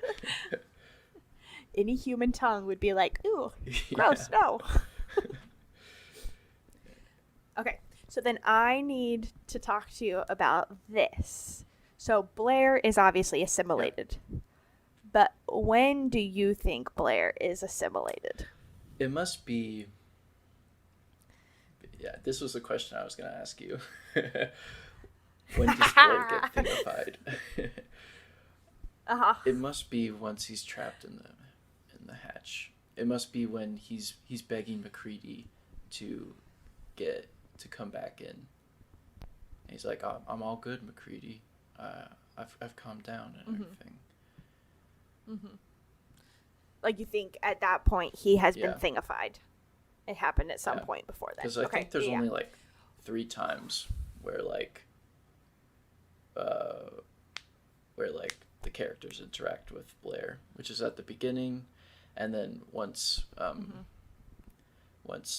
Any human tongue would be like, ooh, gross, no. Okay, so then I need to talk to you about this. So Blair is obviously assimilated. But when do you think Blair is assimilated? It must be... Yeah, this was the question I was going to ask you. When does Blair get thingified? It must be once he's trapped in the hatch. It must be when he's begging McCready to come back in. And he's like, oh, I'm all good, McCready. I've calmed down and everything. Mm-hmm. Like you think at that point he has been thingified. It happened at some point before that. Because I think there's only like 3 times where like the characters interact with Blair, which is at the beginning, and then once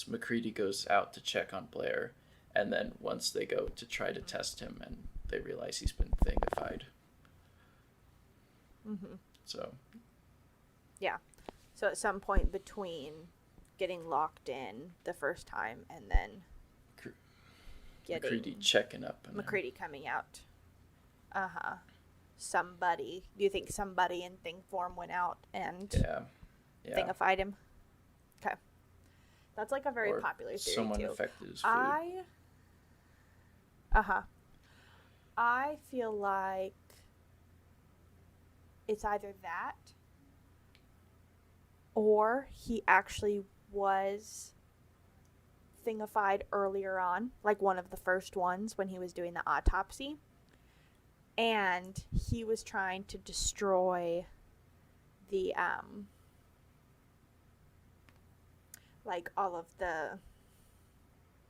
McCready goes out to check on Blair, and then once they go to try to test him and they realize he's been thingified. So. Yeah. So at some point between getting locked in the first time and then getting McCready checking up. And McCready coming out. Somebody. Do you think somebody in thing form went out and thingified him? Okay. That's like a very popular theory someone too. Affected his food. I feel like it's either that or he actually was thingified earlier on, like one of the first ones when he was doing the autopsy. And he was trying to destroy the, like all of the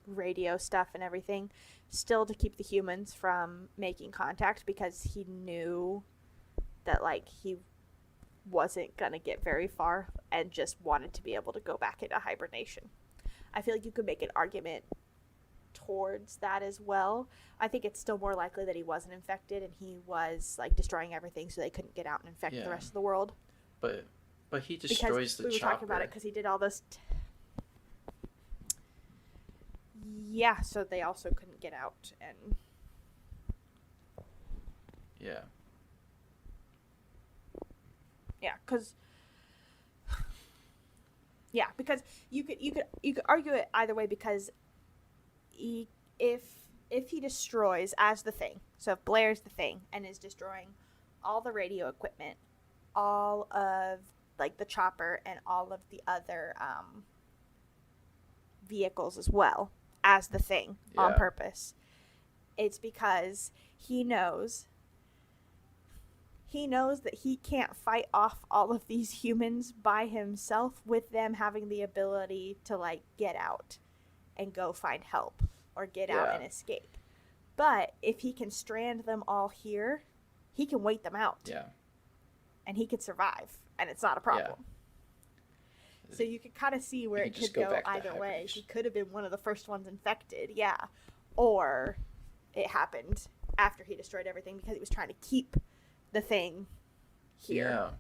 radio stuff and everything, still to keep the humans from making contact, because he knew that, like, he wasn't gonna get very far and just wanted to be able to go back into hibernation. I feel like you could make an argument towards that as well. I think it's still more likely that he wasn't infected and he was, like, destroying everything so they couldn't get out and infect the rest of the world. But he destroys the chopper. We were talking about it because he did all this. Yeah, so they also couldn't get out and. Yeah. Yeah, because you could argue it either way, because if he destroys as the Thing, so if Blair's the Thing and is destroying all the radio equipment, all of, like, the chopper and all of the other vehicles as well as the Thing on purpose, it's because he knows that he can't fight off all of these humans by himself, with them having the ability to, like, get out and go find help or get out and escape. But if he can strand them all here, he can wait them out. Yeah. And he could survive, and it's not a problem. Yeah. So you could kind of see where it could go either way. He could have been one of the first ones infected, or it happened after he destroyed everything because he was trying to keep the Thing here. Yeah,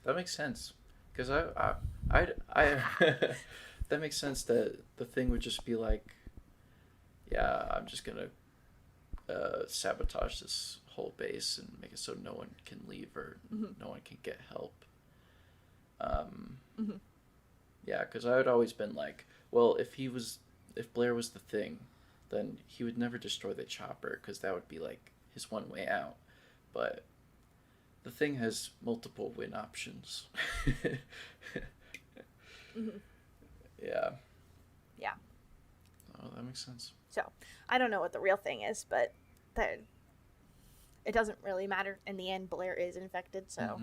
that makes sense. Because I that makes sense that the Thing would just be like, I'm just gonna sabotage this whole base and make it so no one can leave or no one can get help. Yeah, because I had always been like, well, if Blair was the Thing, then he would never destroy the chopper, because that would be like his one way out. But the Thing has multiple win options. Yeah. Yeah. Oh, that makes sense. So, I don't know what the real thing is, but it doesn't really matter. In the end, Blair is infected, so.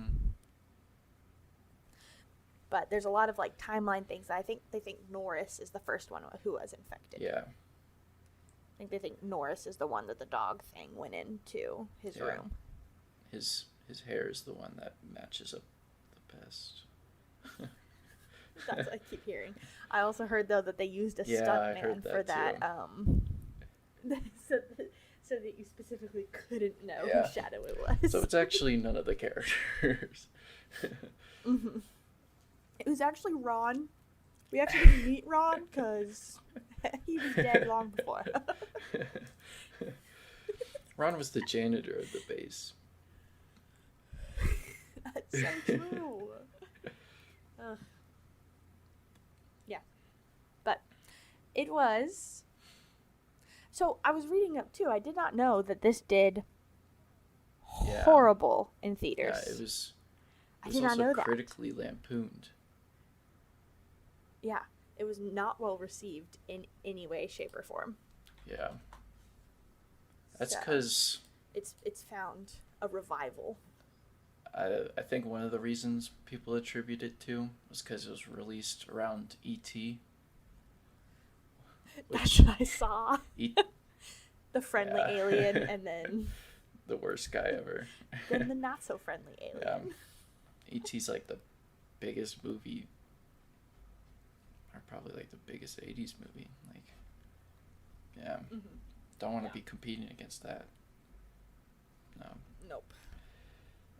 But there's a lot of, like, timeline things. I think they think Norris is the first one who was infected. Yeah. I think they think Norris is the one that the dog thing went into his room. His hair is the one that matches up the best. That's what I keep hearing. I also heard, though, that they used a stuntman for that. So that you specifically couldn't know whose shadow it was. So it's actually none of the characters. It was actually Ron. We actually didn't meet Ron because he was dead long before. Ron was the janitor of the base. That's so true. Yeah. But it was... So I was reading up too. I did not know that this did horrible in theaters. Yeah, it was I did not know that. Critically lampooned. Yeah, it was not well received in any way, shape, or form. Yeah. That's because... It's found a revival. I think one of the reasons people attribute it to was because it was released around E.T. That's what I saw. The friendly alien, and then... the worst guy ever. Then the not-so-friendly alien. Yeah. E.T.'s like the biggest movie, or probably like the biggest 80s movie. Like, yeah. Don't want to be competing against that. No. Nope.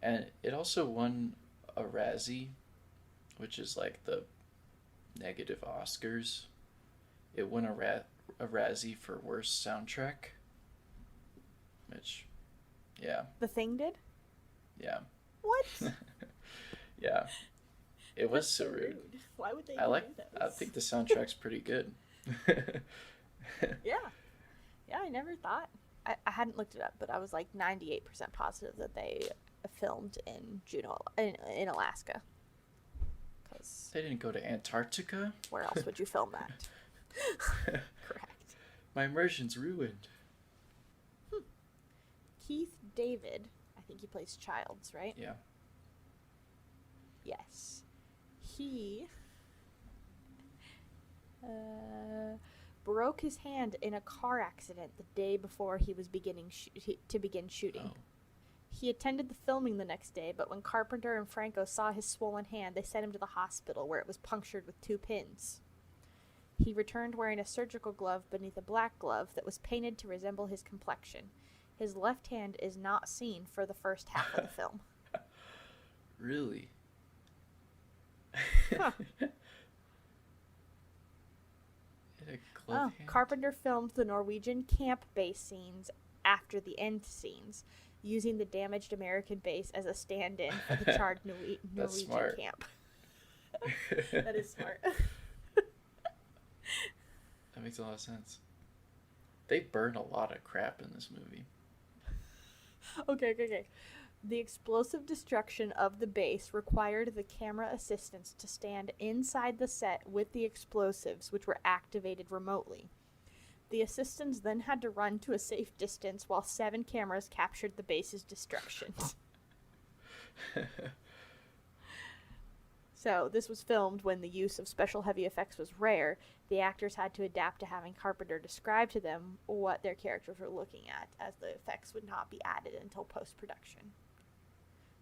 And it also won a Razzie, which is like the negative Oscars. It won a Razzie for worst soundtrack. Which, yeah. The Thing did? Yeah. What? Yeah. It was so rude. Why would they I think the soundtrack's pretty good. Yeah. Yeah, I never thought. I hadn't looked it up, but I was like 98% positive that they filmed in Juneau, in Alaska. 'Cause they didn't go to Antarctica? where else would you film that? Correct. My immersion's ruined. Keith David, I think he plays Childs, right? Yeah. Yes. He broke his hand in a car accident the day before he was to begin shooting. Oh. He attended the filming the next day, but when Carpenter and Franco saw his swollen hand, they sent him to the hospital where it was punctured with 2 pins. He returned wearing a surgical glove beneath a black glove that was painted to resemble his complexion. His left hand is not seen for the first half of the film. Really? Huh. Carpenter filmed the Norwegian camp base scenes after the end scenes, using the damaged American base as a stand-in for the charred Norwegian smart. camp. That is smart. That makes a lot of sense. They burn a lot of crap in this movie. Okay. The explosive destruction of the base required the camera assistants to stand inside the set with the explosives, which were activated remotely. The assistants then had to run to a safe distance while 7 cameras captured the base's destruction. So, this was filmed when the use of special heavy effects was rare. The actors had to adapt to having Carpenter describe to them what their characters were looking at, as the effects would not be added until post-production.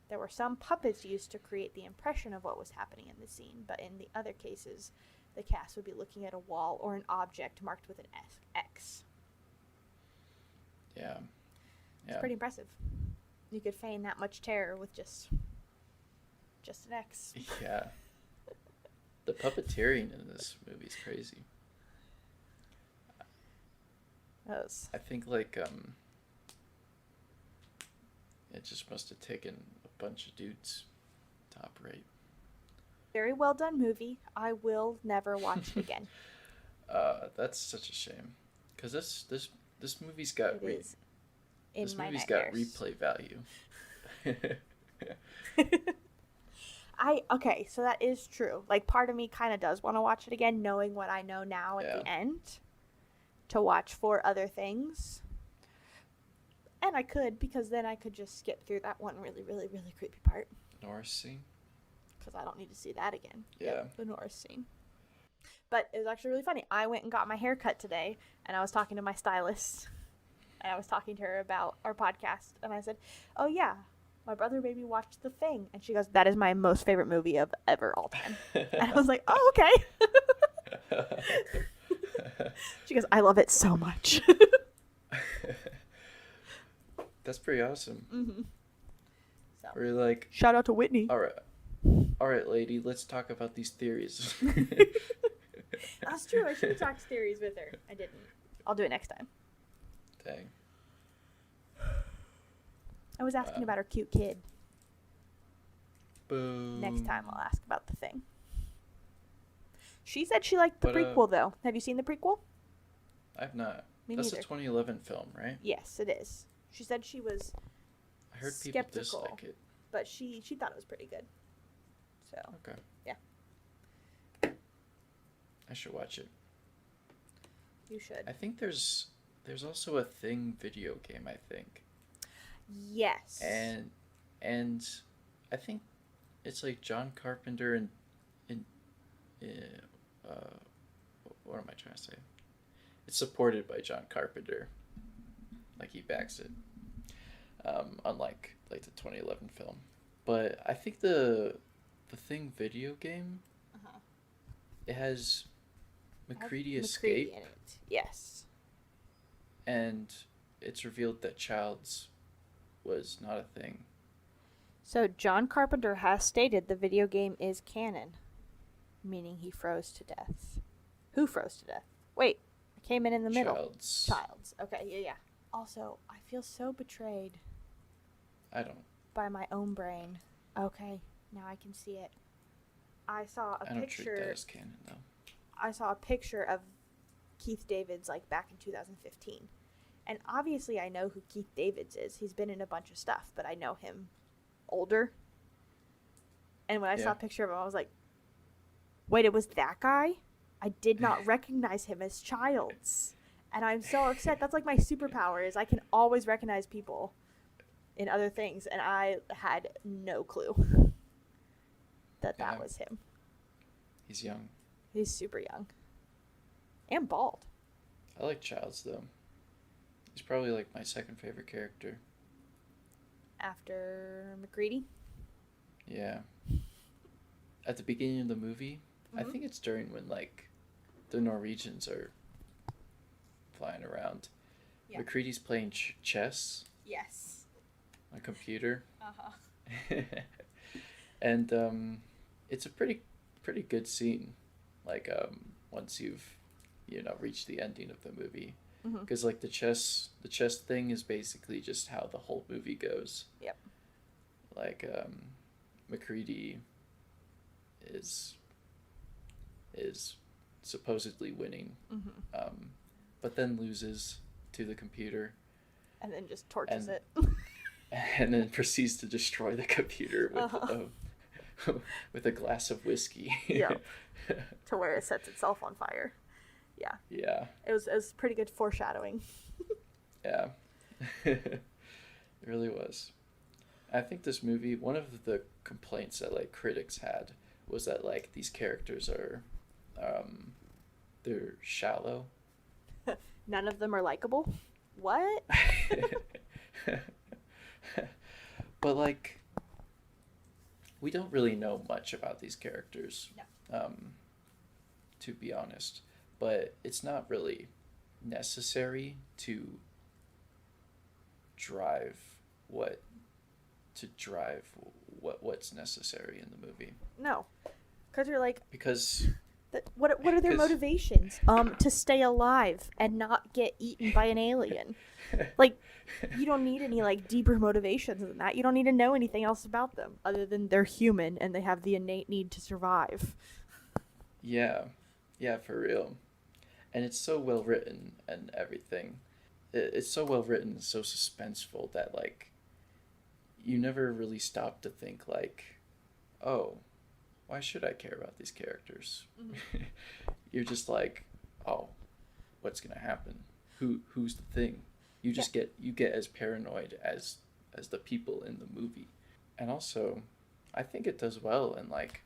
There were some puppets used to create the impression of what was happening in the scene, but in the other cases, the cast would be looking at a wall or an object marked with an X. Yeah. It's pretty impressive. You could feign that much terror with just an X. Yeah. The puppeteering in this movie is crazy. I think it just must have taken a bunch of dudes to operate. Very well done movie. I will never watch it again. That's such a shame, because this movie's got got replay value. Okay, so that is true. Like, part of me kind of does want to watch it again, knowing what I know now at the end, to watch for other things. And I could, because then I could just skip through that one really, really, really creepy part. Norris scene? Because I don't need to see that again. Yeah. The Norris scene. But it was actually really funny. I went and got my hair cut today, and I was talking to my stylist, and I was talking to her about our podcast, and I said, oh yeah, my brother made me watch The Thing. And she goes, that is my most favorite movie of ever all time. And I was like, oh, okay. She goes, I love it so much. That's pretty awesome. Mm-hmm. So, we're like, shout out to Whitney. All right, lady, let's talk about these theories. That's true. I should have talked theories with her. I didn't. I'll do it next time. Dang. I was asking about her cute kid. Boom. Next time I'll ask about The Thing. She said she liked the prequel, though. Have you seen the prequel? I've not. Me That's neither. a 2011 film, right? Yes, it is. She said she was I heard skeptical, people dislike it. but she thought it was pretty good. So, okay. Yeah. I should watch it. You should. I think there's also a Thing video game, I think. Yes. And I think it's like John Carpenter and what am I trying to say? It's supported by John Carpenter. Like, he backs it. Unlike like the 2011 film. But I think the Thing video game, it has McCready escape. In it. Yes. And it's revealed that Childs was not a thing. So John Carpenter has stated the video game is canon, meaning he froze to death. Who froze to death? Wait, I came in the middle. Childs. Okay, yeah. Also, I feel so betrayed. I don't. By my own brain. Okay, now I can see it. I saw a picture. I don't treat that as canon, though. I saw a picture of Keith David's, like, back in 2015. And obviously I know who Keith David's is. He's been in a bunch of stuff, but I know him older. And when I saw a picture of him, I was like, wait, it was that guy? I did not recognize him as Childs. And I'm so upset. That's like my superpower is I can always recognize people in other things. And I had no clue that was him. He's young. He's super young. And bald. I like Childs, though. He's probably like my second favorite character. After McCready? Yeah. At the beginning of the movie, I think it's during when like the Norwegians are flying around. Yeah. McCready's playing chess. Yes. On a computer. Uh-huh. And it's a pretty good scene. Like once you've reached the ending of the movie. Because like the chess thing is basically just how the whole movie goes. Yep. Like McCready is supposedly winning, but then loses to the computer, and then just torches it, and then proceeds to destroy the computer with with a glass of whiskey. Yeah. To where it sets itself on fire. Yeah. Yeah. It was pretty good foreshadowing. Yeah. It really was. I think this movie, one of the complaints that like critics had was that like these characters are they're shallow. None of them are likable. What? But like we don't really know much about these characters. No. To be honest. But it's not really necessary to drive what's necessary in the movie. No, because you're like what are their motivations? To stay alive and not get eaten by an alien. Like, you don't need any like deeper motivations than that. You don't need to know anything else about them other than they're human and they have the innate need to survive. Yeah, for real. And it's so well written and everything. It's so well written, so suspenseful that like you never really stop to think like, oh, why should I care about these characters? Mm-hmm. You're just like, oh, what's gonna happen? Who's the thing? You just get as paranoid as the people in the movie. And also, I think it does well in like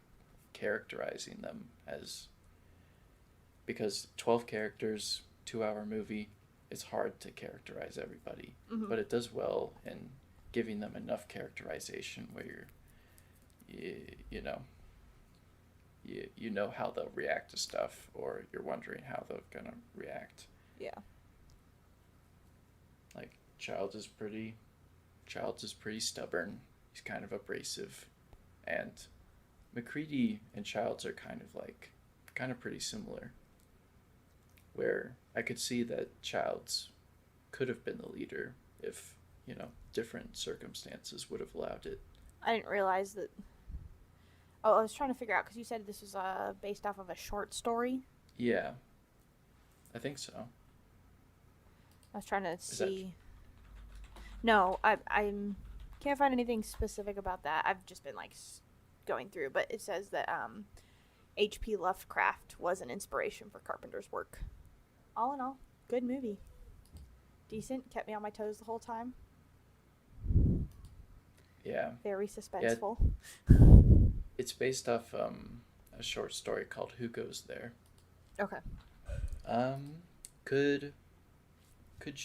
characterizing them as. Because 12 characters, 2-hour movie, it's hard to characterize everybody. Mm-hmm. But it does well in giving them enough characterization where you know how they'll react to stuff, or you're wondering how they're gonna react. Yeah. Like Childs is pretty stubborn. He's kind of abrasive, and McCready and Childs are kind of pretty similar. Where I could see that Childs could have been the leader if, different circumstances would have allowed it. I didn't realize that. Oh, I was trying to figure out, because you said this was based off of a short story? Yeah. I think so. I was trying to see. No, I can't find anything specific about that. I've just been, going through, but it says that H.P. Lovecraft was an inspiration for Carpenter's work. All in all, good movie. Decent, kept me on my toes the whole time. Yeah. Very suspenseful. Yeah. It's based off a short story called Who Goes There? Okay. Could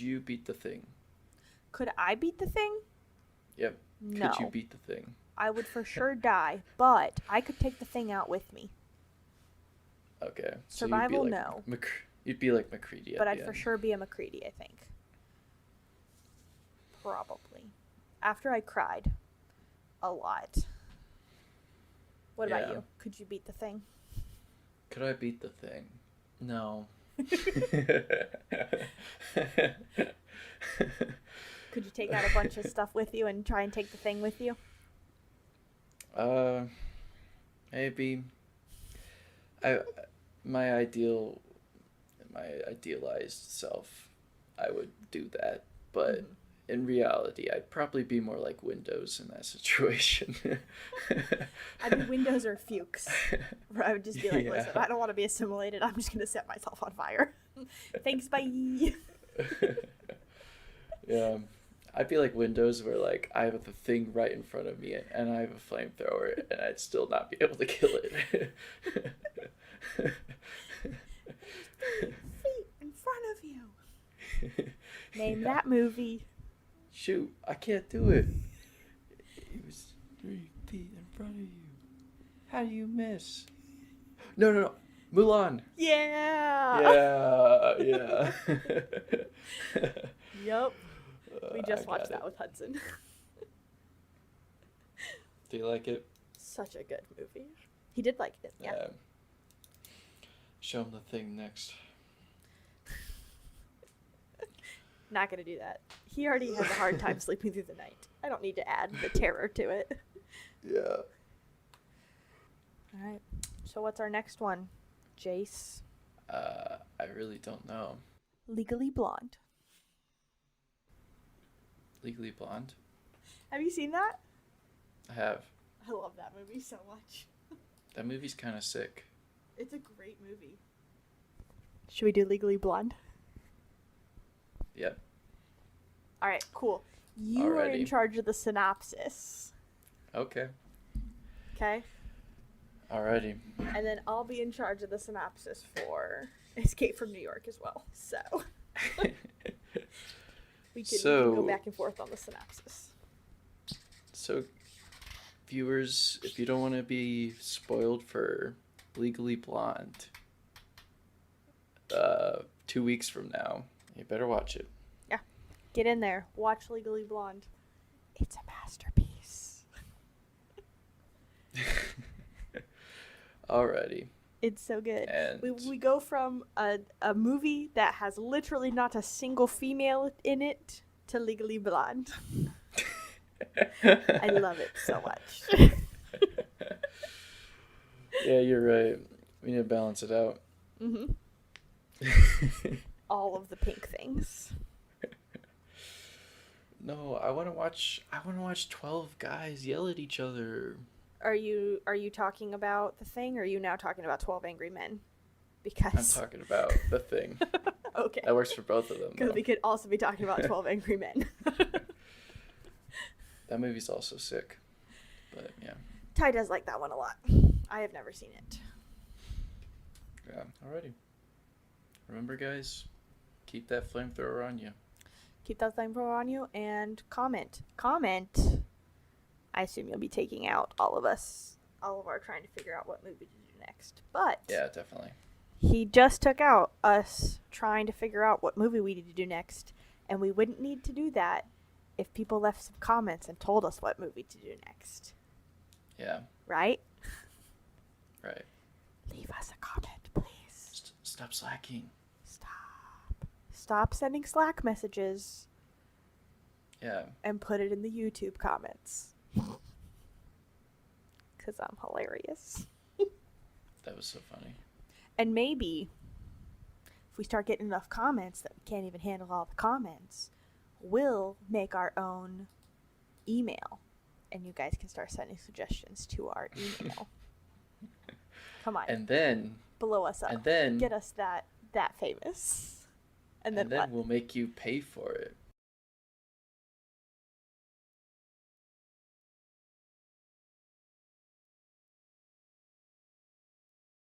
you beat the Thing? Could I beat the Thing? Yep. No. Could you beat the Thing? I would for sure die, but I could take the Thing out with me. Okay. Survival, no. You'd be like McCready. But I'd for sure be a McCready, I think. Probably. After I cried a lot. What about you? Could you beat the Thing? Could I beat the Thing? No. Could you take out a bunch of stuff with you and try and take the Thing with you? Maybe. My idealized self, I would do that, but in reality, I'd probably be more like Windows in that situation. I'd be Windows or Fuchs. Where I would just be like, Yeah. listen, I don't want to be assimilated. I'm just going to set myself on fire. Thanks, bye. Yeah. I'd be like Windows where like I have the thing right in front of me and I have a flamethrower and I'd still not be able to kill it. Feet in front of you. Name that movie. Shoot, I can't do it. It was 3 feet in front of you. How do you miss? No. Mulan. Yeah. Yeah. Yup. We just watched that with Hudson. Do you like it? Such a good movie. He did like it, yeah. Show him the thing next. Not gonna do that. He already has a hard time sleeping through the night. I don't need to add the terror to it. Yeah. Alright. So what's our next one? Jace? I really don't know. Legally Blonde. Legally Blonde? Have you seen that? I have. I love that movie so much. That movie's kind of sick. It's a great movie. Should we do Legally Blonde? Yep. Alright, cool. You are in charge of the synopsis. Okay. Okay? Alrighty. And then I'll be in charge of the synopsis for Escape from New York as well. So we can go back and forth on the synopsis. So, viewers, if you don't want to be spoiled for Legally Blonde, 2 weeks from now, you better watch it. Yeah. Get in there. Watch Legally Blonde. It's a masterpiece. Alrighty. It's so good. And we go from a movie that has literally not a single female in it to Legally Blonde. I love it so much. Yeah, you're right. We need to balance it out. Mm-hmm. All of the pink things. No, I want to watch 12 guys yell at each other. Are you talking about The Thing, or are you now talking about 12 Angry Men? Because I'm talking about The Thing. Okay. That works for both of them. Because we could also be talking about 12 Angry Men. That movie's also sick. But yeah. Ty does like that one a lot. I have never seen it. Yeah, alrighty. Remember, guys, keep that flamethrower on you. Keep that flamethrower on you and comment. Comment. I assume you'll be taking out all of our trying to figure out what movie to do next. But yeah, definitely. He just took out us trying to figure out what movie we need to do next, and we wouldn't need to do that if people left some comments and told us what movie to do next. Yeah. Right? Right. Leave us a comment, please. Stop slacking. Stop sending Slack messages. Yeah. And put it in the YouTube comments. Because I'm hilarious. That was so funny. And maybe, if we start getting enough comments that we can't even handle all the comments, we'll make our own email. And you guys can start sending suggestions to our email. Come on. And then... blow us up. And then... get us that famous. And then what? We'll make you pay for it.